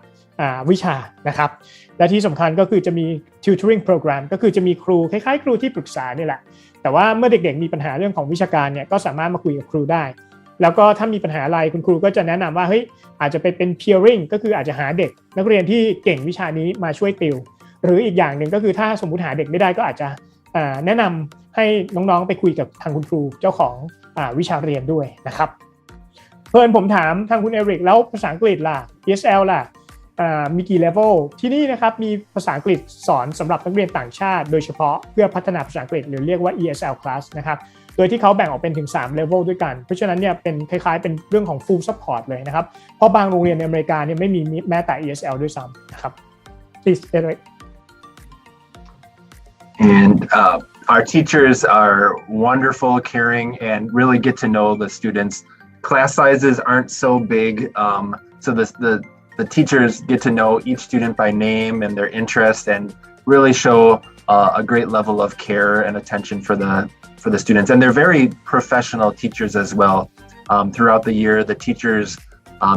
วิชานะครับและที่สำคัญก็คือจะมี tutoring program ก็คือจะมีครูคล้ายๆครูที่ปรึกษานี่แหละแต่ว่าเมื่อเด็กๆมีปัญหาเรื่องของวิชาการเนี่ยก็สามารถมาคุยกับครูได้แล้วก็ถ้ามีปัญหาอะไรคุณครูก็จะแนะนำว่าเฮ้ยอาจจะไปเป็น peering ก็คืออาจจะหาเด็กนักเรียนที่เก่งวิชานี้มาช่วยติวหรืออีกอย่างหนึ่งก็คือถ้าสมมุติหาเด็กไม่ได้ก็อาจจะแนะน ให้น้องๆไปคุยกับทางคุณครูเจ้าของวิชาเรียนด้วยนะครับเพื่อนผมถามทางคุณเอริกแล้วภาษาอังกฤษล่ะ ESL ล่ะมีกี่เลเวลที่นี่นะครับมีภาษาอังกฤษสอนสำหรับนักเรียนต่างชาติโดยเฉพาะเพื่อพัฒนาภาษาอังกฤษหรือเรียกว่า ESL class นะครับโดยที่เขาแบ่งออกเป็นถึง3เลเวลด้วยกันเพราะฉะนั้นเนี่ยเป็นคล้ายๆเป็นเรื่องของ full support เลยนะครับเพราะบางโรงเรียนในอเมริกาเนี่ยไม่มีแม้แต่ ESL ด้วยซ้ำนะครับ Please Eric And our teachers are wonderful, caring, and really get to know the students. Class sizes aren't so big, so the teachers get to know each student by name and their interest, and really show a great level of care and attention for the students. And they're very professional teachers as well. Throughout the year, the teachers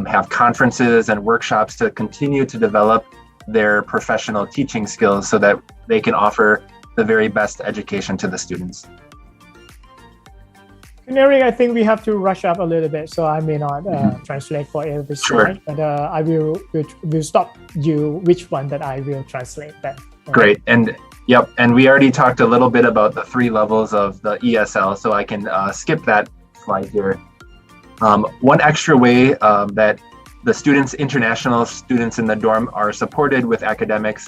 have conferences and workshops to continue to develop their professional teaching skills so that they can offer the very best education to the students. Eric, I think we have to rush up a little bit, so I may not translate for every slide, but I will stop you which one that I will translate then. Great, and yep, and we already talked a little bit about the 3 levels of the ESL, so I can skip that slide here. One extra way that the students, international students in the dorm, are supported with academics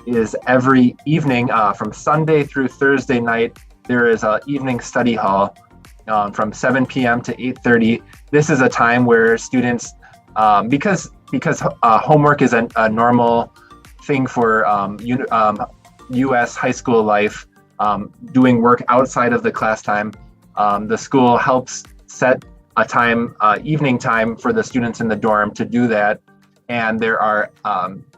is every evening from Sunday through Thursday night, there is an evening study hall from 7 p.m. to 8:30. This is a time where students, because homework is a normal thing for U.S. high school life, doing work outside of the class time, the school helps set a time, evening time for the students in the dorm to do that. And there are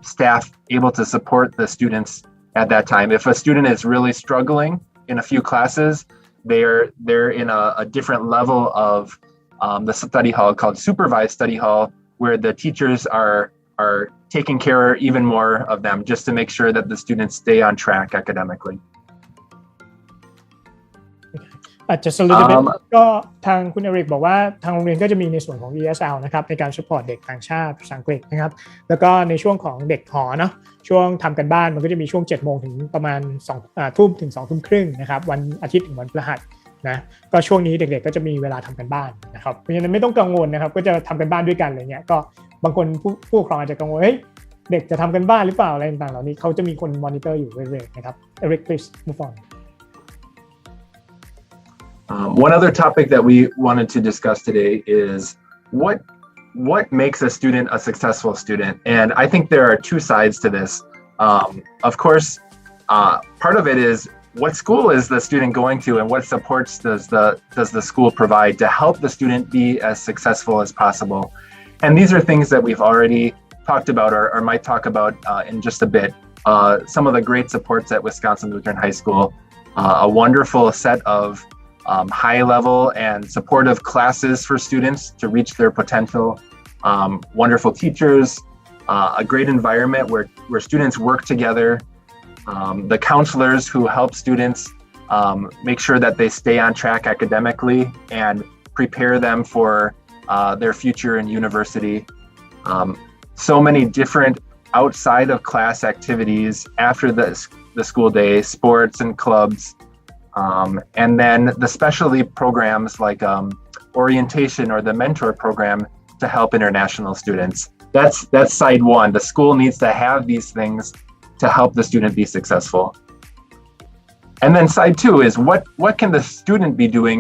staff able to support the students at that time. If a student is really struggling in a few classes, they're in a different level of the study hall called supervised study hall, where the teachers are taking care even more of them just to make sure that the students stay on track academically. Just a little bit ก็ทางคุณเอริกบอกว่าทางโรงเรียนก็จะมีในส่วนของ ESL นะครับในการ support เด็กต่างชาติภาษาอังกฤษนะครับแล้วก็ในช่วงของเด็กหอเนาะช่วงทำกันบ้านมันก็จะมีช่วง 7 โมงถึงประมาณ2 ทุ่มถึง 2 ทุ่มครึ่งนะครับวันอาทิตย์ถึงวันพฤหัสนะก็ช่วงนี้เด็กๆก็จะมีเวลาทำกันบ้านนะครับเพราะฉะนั้นไม่ต้องกังวลนะครับก็จะทำกันบ้านด้วยกันอะไรเงี้ยก็บางคนผู้ปกครองอาจจะกังวลเฮ้ยเด็กจะทำกันบ้านหรือเปล่าอะไรต่างๆเหล่านี้เขาจะมีคนมอนิเตอร์อยู่เรื่อยๆนะครับ Eric please move on One other topic that we wanted to discuss today is what makes a student a successful student, and I think there are 2 sides to this. Of course, part of it is what school is the student going to, and what supports does the school provide to help the student be as successful as possible. And these are things that we've already talked about or might talk about in just a bit. Some of the great supports at Wisconsin Lutheran High School, a wonderful set of high-level and supportive classes for students to reach their potential, wonderful teachers, a great environment where students work together, the counselors who help students make sure that they stay on track academically and prepare them for their future in university. So many different outside of class activities after the school day, sports and clubs. And then the specialty programs like orientation or the mentor program to help international students. That's side 1. The school needs to have these things to help the student be successful. And then side 2 is what can the student be doing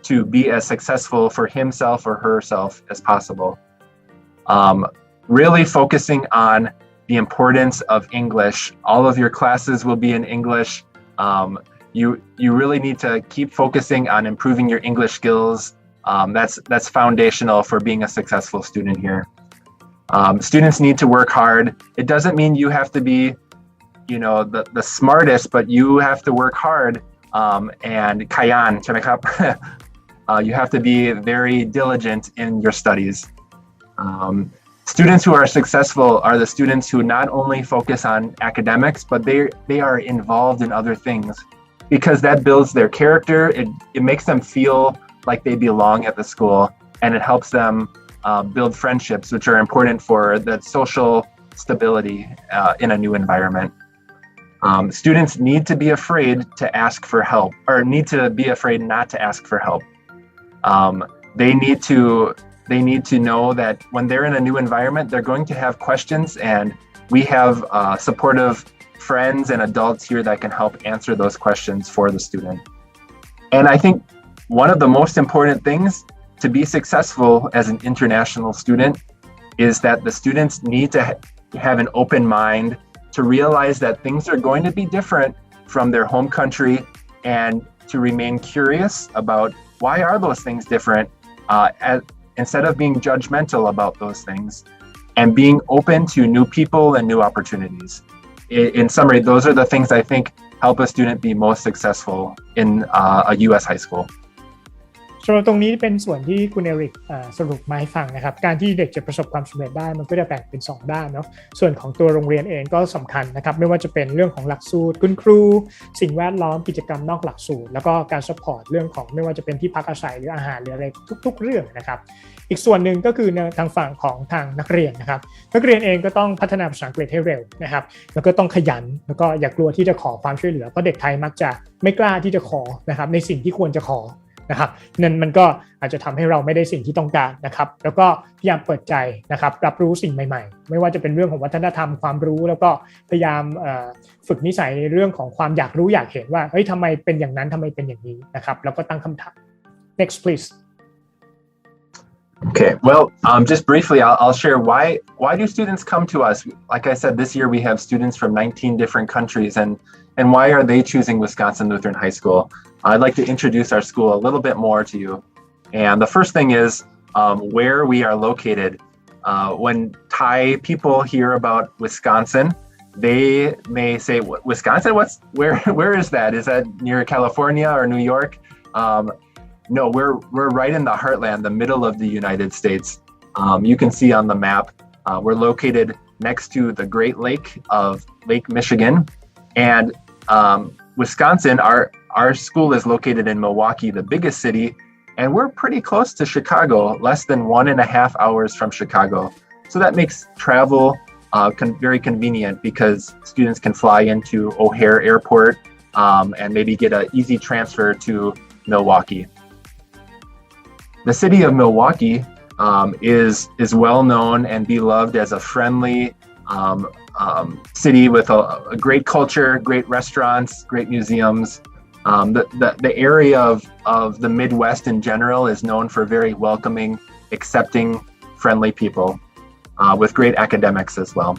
to be as successful for himself or herself as possible? Really focusing on the importance of English. All of your classes will be in English. You really need to keep focusing on improving your English skills. That's foundational for being a successful student here. Students need to work hard. It doesn't mean you have to be, the smartest, but you have to work hard and kayan, ใช่ไหมครับ You have to be very diligent in your studies. Students who are successful are the students who not only focus on academics, but they are involved in other things. Because that builds their character, it makes them feel like they belong at the school, and it helps them build friendships, which are important for the social stability in a new environment. Students need to be afraid to ask for help, or need to be afraid not to ask for help. They need to know that when they're in a new environment, they're going to have questions, and we have supportive friends and adults here that can help answer those questions for the student. And I think one of the most important things to be successful as an international student is that the students need to have an open mind to realize that things are going to be different from their home country, and to remain curious about why are those things different, instead of being judgmental about those things, and being open to new people and new opportunities. In summary, those are the things I think help a student be most successful in a U.S. high school. สำหรับตรงนี้เป็นส่วนที่คุณเอริกสรุปมาให้ฟังนะครับการที่เด็กจะประสบความสำเร็จได้มันก็จะแบ่งเป็น2ด้านเนาะส่วนของตัวโรงเรียนเองก็สำคัญนะครับไม่ว่าจะเป็นเรื่องของหลักสูตรคุณครูสิ่งแวดล้อมกิจกรรมนอกหลักสูตรแล้วก็การซัพพอร์ตเรื่องของไม่ว่าจะเป็นที่พักอาศัยหรืออาหารหรืออะไรทุกๆเรื่องนะครับอีกส่วนหนึ่งก็คือทางฝั่งของทางนักเรียนนะครับนักเรียนเองก็ต้องพัฒนาภาษาอังกฤษให้เร็วนะครับแล้วก็ต้องขยันแล้วก็อย่ากลัวที่จะขอความช่วยเหลือเพราะเด็กไทยมักจะไม่กล้าที่จะขอนะครับในสิ่งที่ควรจะขอนะครับนั่นมันก็อาจจะทำให้เราไม่ได้สิ่งที่ต้องการนะครับแล้วก็พยายามเปิดใจนะครับรับรู้สิ่งใหม่ๆไม่ว่าจะเป็นเรื่องของวัฒนธรรมความรู้แล้วก็พยายามฝึกนิสัยในเรื่องของความอยากรู้อยากเห็นว่าเฮ้ยทำไมเป็นอย่างนั้นทำไมเป็นอย่างนี้นะครับแล้วก็ตั้งคำถาม next please Okay, well, just briefly, I'll share why do students come to us? Like I said, this year we have students from 19 different countries, and why are they choosing Wisconsin Lutheran High School? I'd like to introduce our school a little bit more to you. And the first thing is where we are located. When Thai people hear about Wisconsin, they may say, Wisconsin, where is that? Is that near California or New York? No, we're right in the heartland, the middle of the United States. You can see on the map, we're located next to the Great Lake of Lake Michigan. And Wisconsin, our school is located in Milwaukee, the biggest city, and we're pretty close to Chicago, less than 1.5 hours from Chicago. So that makes travel very convenient because students can fly into O'Hare Airport and maybe get an easy transfer to Milwaukee. The city of Milwaukee is well known and beloved as a friendly city with a great culture, great restaurants, great museums. The area of the Midwest in general is known for very welcoming, accepting, friendly people with great academics as well.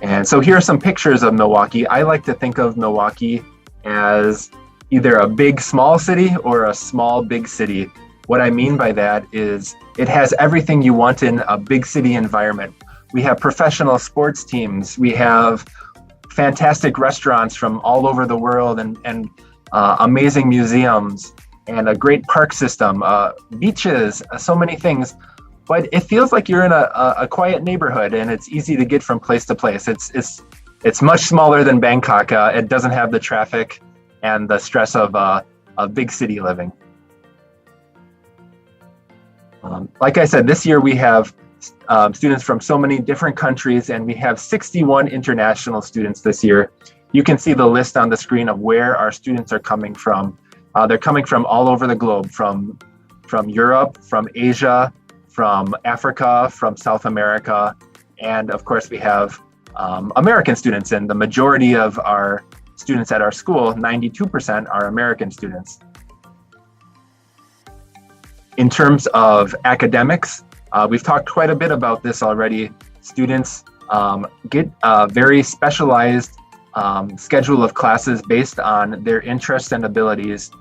And so here are some pictures of Milwaukee. I like to think of Milwaukee as either a big small city or a small big city. What I mean by that is it has everything you want in a big city environment. We have professional sports teams. We have fantastic restaurants from all over the world and amazing museums and a great park system, beaches, so many things. But it feels like you're in a quiet neighborhood and it's easy to get from place to place. It's much smaller than Bangkok. It doesn't have the traffic and the stress of a big city living. Like I said, this year we have students from so many different countries, and we have 61 international students this year. You can see the list on the screen of where our students are coming from. They're coming from all over the globe, from Europe, from Asia, from Africa, from South America, and of course we have American students, and the majority of our students at our school, 92%, are American students. In terms of academics, we've talked quite a bit about this already. Students get a very specialized schedule of classes based on their interests and abilities.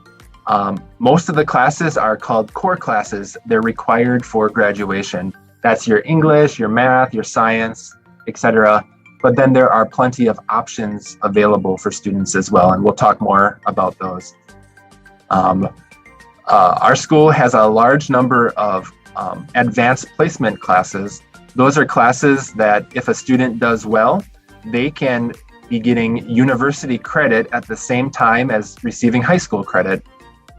Most of the classes are called core classes. They're required for graduation. That's your English, your math, your science, etc. But then there are plenty of options available for students as well, and we'll talk more about those. Our school has a large number of advanced placement classes. Those are classes that if a student does well, they can be getting university credit at the same time as receiving high school credit.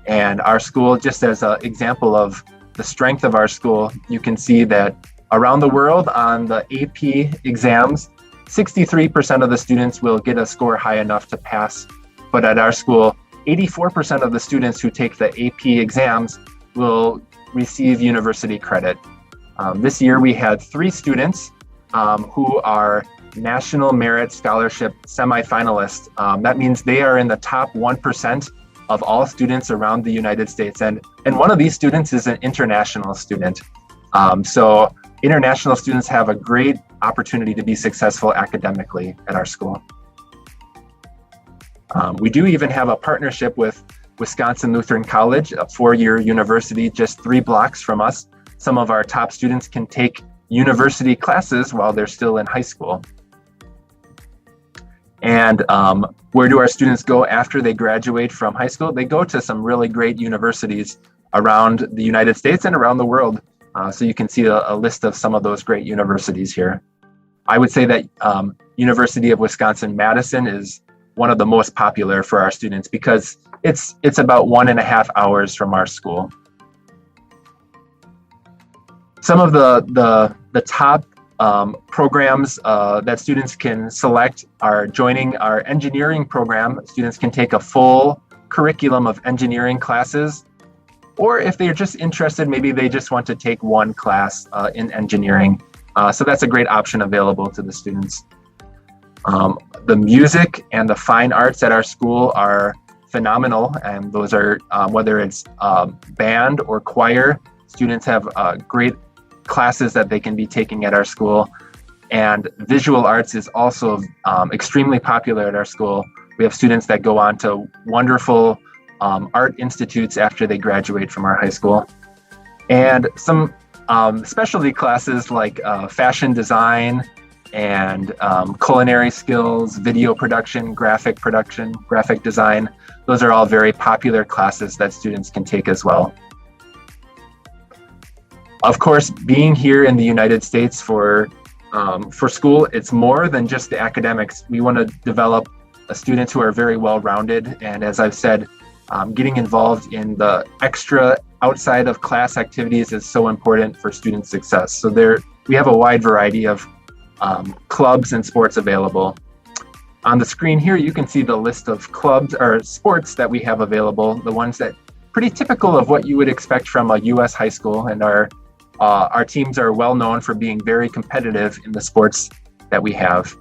And our school, just as an example of the strength of our school, you can see that around the world on the AP exams, 63% of the students will get a score high enough to pass, but at our school, 84% of the students who take the AP exams will receive university credit. This year we had 3 students who are National Merit Scholarship semifinalists. That means they are in the top 1% of all students around the United States. And one of these students is an international student. So international students have a great opportunity to be successful academically at our school. We do even have a partnership with Wisconsin Lutheran College, a 4-year university just 3 blocks from us. Some of our top students can take university classes while they're still in high school. And where do our students go after they graduate from high school? They go to some really great universities around the United States and around the world. So you can see a list of some of those great universities here. I would say that University of Wisconsin-Madison is one of the most popular for our students because it's about 1.5 hours from our school. Some of the top programs that students can select are joining our engineering program. Students can take a full curriculum of engineering classes, or if they're just interested, maybe they just want to take one class in engineering. So that's a great option available to the students. The music and the fine arts at our school are phenomenal, and those are whether it's band or choir. Students have great classes that they can be taking at our school, and visual arts is also extremely popular at our school. We have students that go on to wonderful art institutes after they graduate from our high school, and some specialty classes like fashion design and culinary skills, video production, graphic design. Those are all very popular classes that students can take as well. Of course, being here in the United States for school, it's more than just the academics. We want to develop students who are very well-rounded, and as I've said, getting involved in the extra outside of class activities is so important for student success. So we have a wide variety of clubs and sports available. On the screen here, you can see the list of clubs or sports that we have available, the ones that pretty typical of what you would expect from a U.S. high school, and our teams are well known for being very competitive in the sports that we have.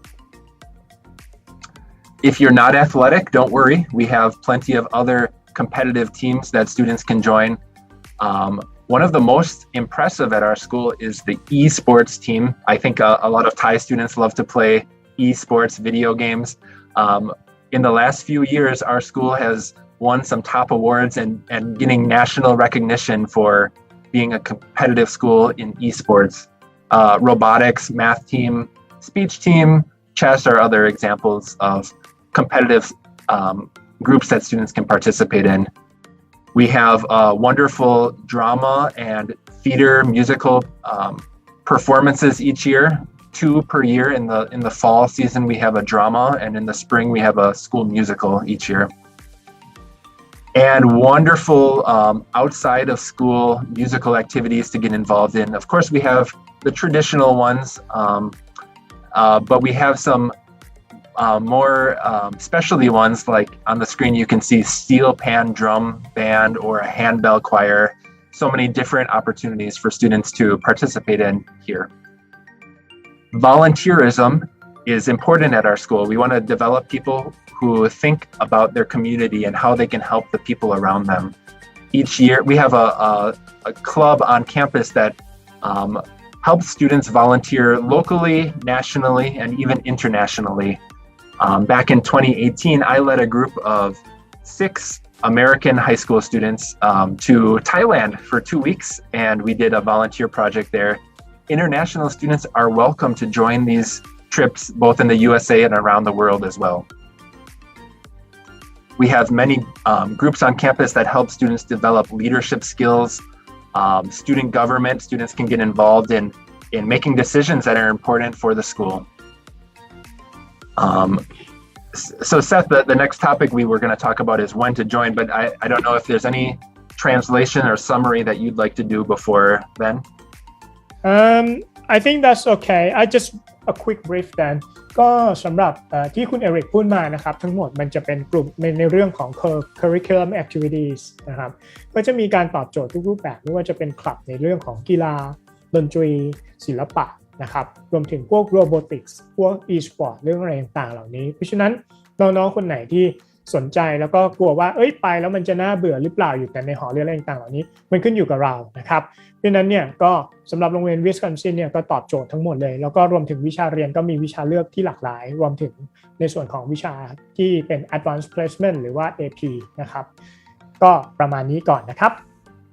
If you're not athletic, don't worry. We have plenty of other competitive teams that students can join. One of the most impressive at our school is the esports team. I think a lot of Thai students love to play esports video games. In the last few years, our school has won some top awards and getting national recognition for being a competitive school in esports. Robotics, math team, speech team, chess are other examples of competitive groups that students can participate in. We have wonderful drama and theater musical performances each year, 2 per year. In the fall season, we have a drama, and in the spring, we have a school musical each year. And wonderful outside of school musical activities to get involved in. Of course, we have the traditional ones, but we have some more specialty ones, like on the screen you can see steel pan drum band or a handbell choir. So many different opportunities for students to participate in here. Volunteerism is important at our school. We want to develop people who think about their community and how they can help the people around them. Each year we have a club on campus that helps students volunteer locally, nationally, and even internationally. Back in 2018, I led a group of 6 American high school students to Thailand for 2 weeks, and we did a volunteer project there. International students are welcome to join these trips both in the USA and around the world as well. We have many groups on campus that help students develop leadership skills, student government. Students can get involved in making decisions that are important for the school. So Seth, the next topic we were going to talk about is when to join, but I don't know if there's any translation or summary that you'd like to do before then. I think that's okay. I just a quick brief then ก็สำหรับที่คุณเอริกพูดมานะครับทั้งหมดมันจะเป็นกลุ่มในเรื่องของ curriculum activities นะครับก็จะมีการตอบโจทย์ทุกรูปแบบไม่ว่าจะเป็นคลับในเรื่องของกีฬาดนตรีศิลปะนะครับรวมถึงพวก robotics พวก e-sport เรื่องอะไรต่างๆเหล่านี้เพราะฉะนั้นน้องๆคนไหนที่สนใจแล้วก็กลัวว่าไปแล้วมันจะน่าเบื่อหรือเปล่าอยู่แต่ในหอเรียนอะไรต่างๆเหล่านี้มันขึ้นอยู่กับเรานะครับเพราะฉะนั้นเนี่ยก็สำหรับโรงเรียน Wisconsin เนี่ยก็ตอบโจทย์ทั้งหมดเลยแล้วก็รวมถึงวิชาเรียนก็มีวิชาเลือกที่หลากหลายรวมถึงในส่วนของวิชาที่เป็น Advanced Placement หรือว่า AP นะครับก็ประมาณนี้ก่อนนะครับ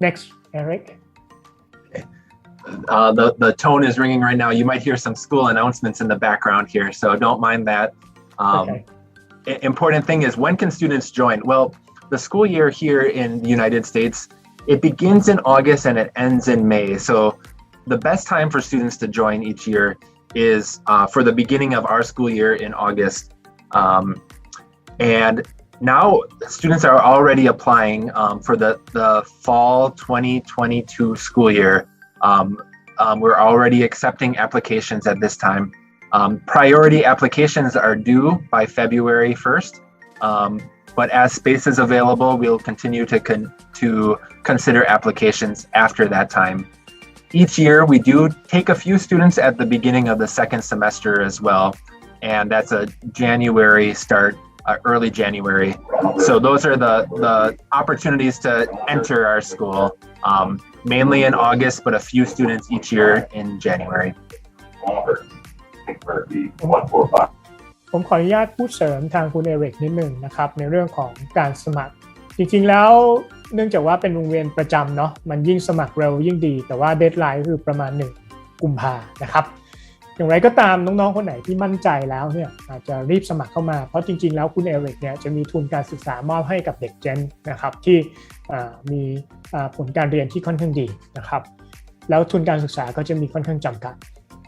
next Eric The tone is ringing right now. You might hear some school announcements in the background here, so don't mind that. Okay. Important thing is, when can students join? Well, the school year here in the United States, it begins in August and it ends in May. So the best time for students to join each year is for the beginning of our school year in August. And now students are already applying for the fall 2022 school year. We're already accepting applications at this time. Priority applications are due by February 1st, but as space is available, we'll continue to consider applications after that time. Each year, we do take a few students at the beginning of the second semester as well, and that's a January start, early January. So those are the opportunities to enter our school, mainly in August, but a few students each year in January. ผมขออนุญาตพูดเสริมทางคุณเอริกนิดหนึ่งนะครับในเรื่องของการสมัครจริงๆแล้วเนื่องจากว่าเป็นโรงเรียนประจำเนาะมันยิ่งสมัครเร็วยิ่งดีแต่ว่าเดดไลน์คือประมาณ1 กุมภาพันธ์นะครับอย่างไรก็ตามน้องๆคนไหนที่มั่นใจแล้วเนี่ยอาจจะรีบสมัครเข้ามาเพราะจริงๆแล้วคุณเอริกเนี่ยจะมีทุนการศึกษามอบให้กับเด็กเจนนะครับที่มีผลการเรียนที่ค่อนข้างดีนะครับแล้วทุนการศึกษาก็จะมีค่อนข้างจำกัด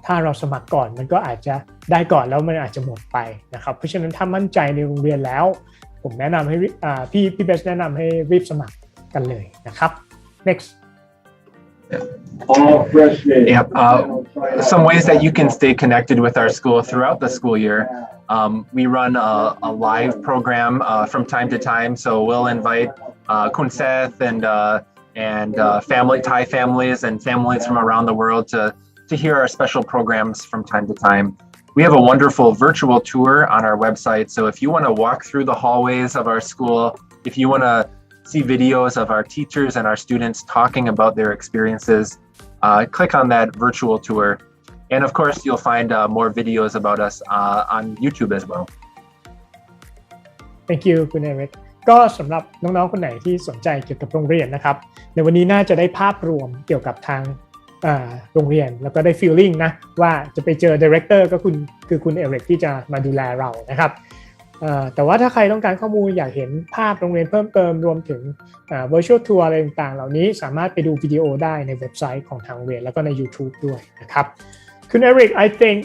ถ้าเราสมัครก่อนมันก็อาจจะได้ก่อนแล้วมันอาจจะหมดไปนะครับเพราะฉะนั้นถ้ามั่นใจในโรงเรียนแล้วผมแนะนำให้พี่เบสแนะนำให้รีบสมัครกันเลยนะครับ next Yep. Some ways that you can stay connected with our school throughout the school year. We run a live program from time to time, so we'll invite Kun Seth and Thai families and families from around the world to hear our special programs from time to time. We have a wonderful virtual tour on our website, so if you want to walk through the hallways of our school, if you want to see videos of our teachers and our students talking about their experiences, click on that virtual tour. And of course, you'll find more videos about us on YouTube as well. Thank you คุณเอริกก็สำหรับน้องๆคนไหนที่สนใจเกี่ยวกับโรงเรียนนะครับในวันนี้น่าจะได้ภาพรวมเกี่ยวกับทางโรงเรียนแล้วก็ได้ feeling นะว่าจะไปเจอ director ก็คือคุณเอริกที่จะมาดูแลเรานะครับแต่ว่าถ้าใครต้องการข้อมูลอยากเห็นภาพโรงเรียนเพิ่มเติมรวมถึงvirtual tour อะไรต่างๆเหล่านี้สามารถไปดูวิดีโอได้ในเว็บไซต์ของทางโรงเรียนแล้วก็ใน YouTube ด้วยนะครับคุณเอริก I think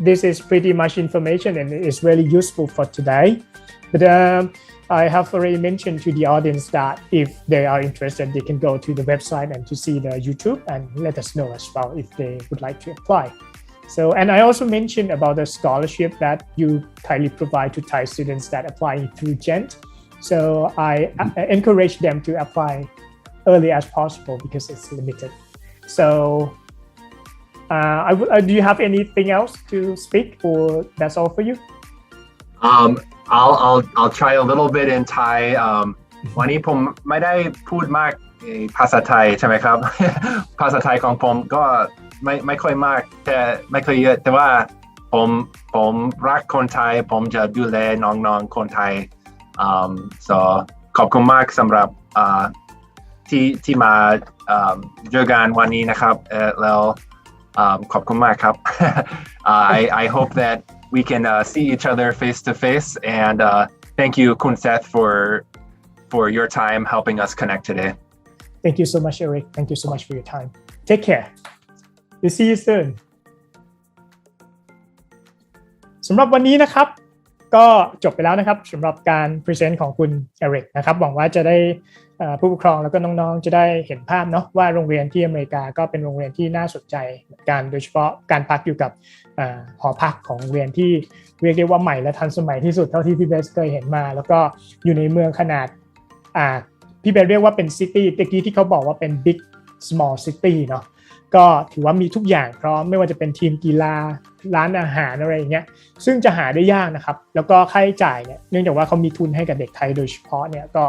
this is pretty much information and it's really useful for today but I have already mentioned to the audience that if they are interested they can go to the website and to see the YouTube and let us know as well if they would like to apply. So, and I also mentioned about the scholarship that you kindly provide to Thai students that apply through GENT. So I encourage them to apply early as possible because it's limited. So, do you have anything else to speak, or that's all for you? I'll try a little bit in Thai. วันนี้ผมไม่ได้พูดมากภาษาไทยใช่ไหมครับ ภาษาไทยของผมก็ไม่ค่อยมากแต่ไม่ค่อยเยอะแต่ว่าผมรักคนไทยผมจะดูแลน้องๆคนไทยso ขอบคุณมากสำหรับที่มาเจอกันวันนี้นะครับแล้วขอบคุณมากครับ I hope that we can see each other face to face and thank you Kun Seth for your time helping us connect today. Thank you so much Eric. Thank you so much for your time. Take care. We'll see you soon. สำหรับวันนี้นะครับ ก็จบไปแล้วนะครับสำหรับการพรีเซนต์ของคุณเอริกนะครับหวังว่าจะได้ผู้ปกครองแล้วก็น้องๆจะได้เห็นภาพเนาะว่าโรงเรียนที่อเมริกาก็เป็นโรงเรียนที่น่าสนใจเหมือนกันโดยเฉพาะการพักอยู่กับหอพักของโรงเรียนที่เรียกได้ว่าใหม่และทันสมัยที่สุดเท่าที่พี่เบสเคยเห็นมาแล้วก็อยู่ในเมืองขนาดพี่เบสเรียกว่าเป็นซิตี้ตะกี้ที่เขาบอกว่าเป็น big small city เนาะก็ถือว่ามีทุกอย่างพร้อมไม่ว่าจะเป็นทีมกีฬาร้านอาหารอะไรอย่างเงี้ยซึ่งจะหาได้ยากนะครับแล้วก็ค่าใช้จ่ายเนี่ยเนื่องจากว่าเขามีทุนให้กับเด็กไทยโดยเฉพาะเนี่ยก็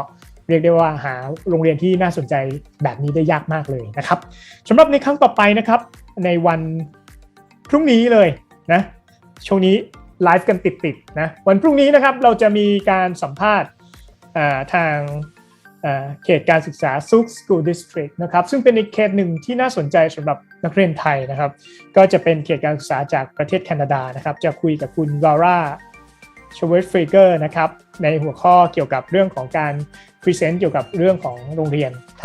เรียกได้ว่าหาโรงเรียนที่น่าสนใจแบบนี้ได้ยากมากเลยนะครับสำหรับในครั้งต่อไปนะครับในวันพรุ่งนี้เลยนะช่วงนี้ไลฟ์กันติดๆนะวันพรุ่งนี้นะครับเราจะมีการสัมภาษณ์ทางเขตการศึกษาซุก School District นะครับซึ่งเป็นอีกเขตหนึ่งที่น่าสนใจสำหรับนักเรียนไทยนะครับก็จะเป็นเขตการศึกษาจากประเทศแคนาดานะครับจะคุยกับคุณลอร่าชเวตฟรีเกอร์นะครับในหัวข้อเกี่ยวกับเรื่องของการพรีเซนต์เกี่ยวกับเรื่องของโรงเรียนท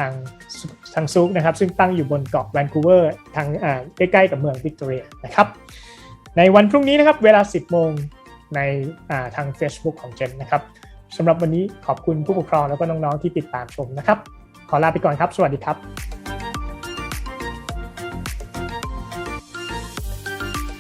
างซุกนะครับซึ่งตั้งอยู่บนเกาะแวนคูเวอร์ทางใกล้ๆกับเมืองวิกตอเรียนะครับในวันพรุ่งนี้นะครับเวลา 10 โมงในทาง Facebook ของ GENT นะครับสำหรับวันนี้ขอบคุณผู้ปกครองแล้วก็น้องๆที่ติดตามชมนะครับขอลาไปก่อนครับสวัสดีครับ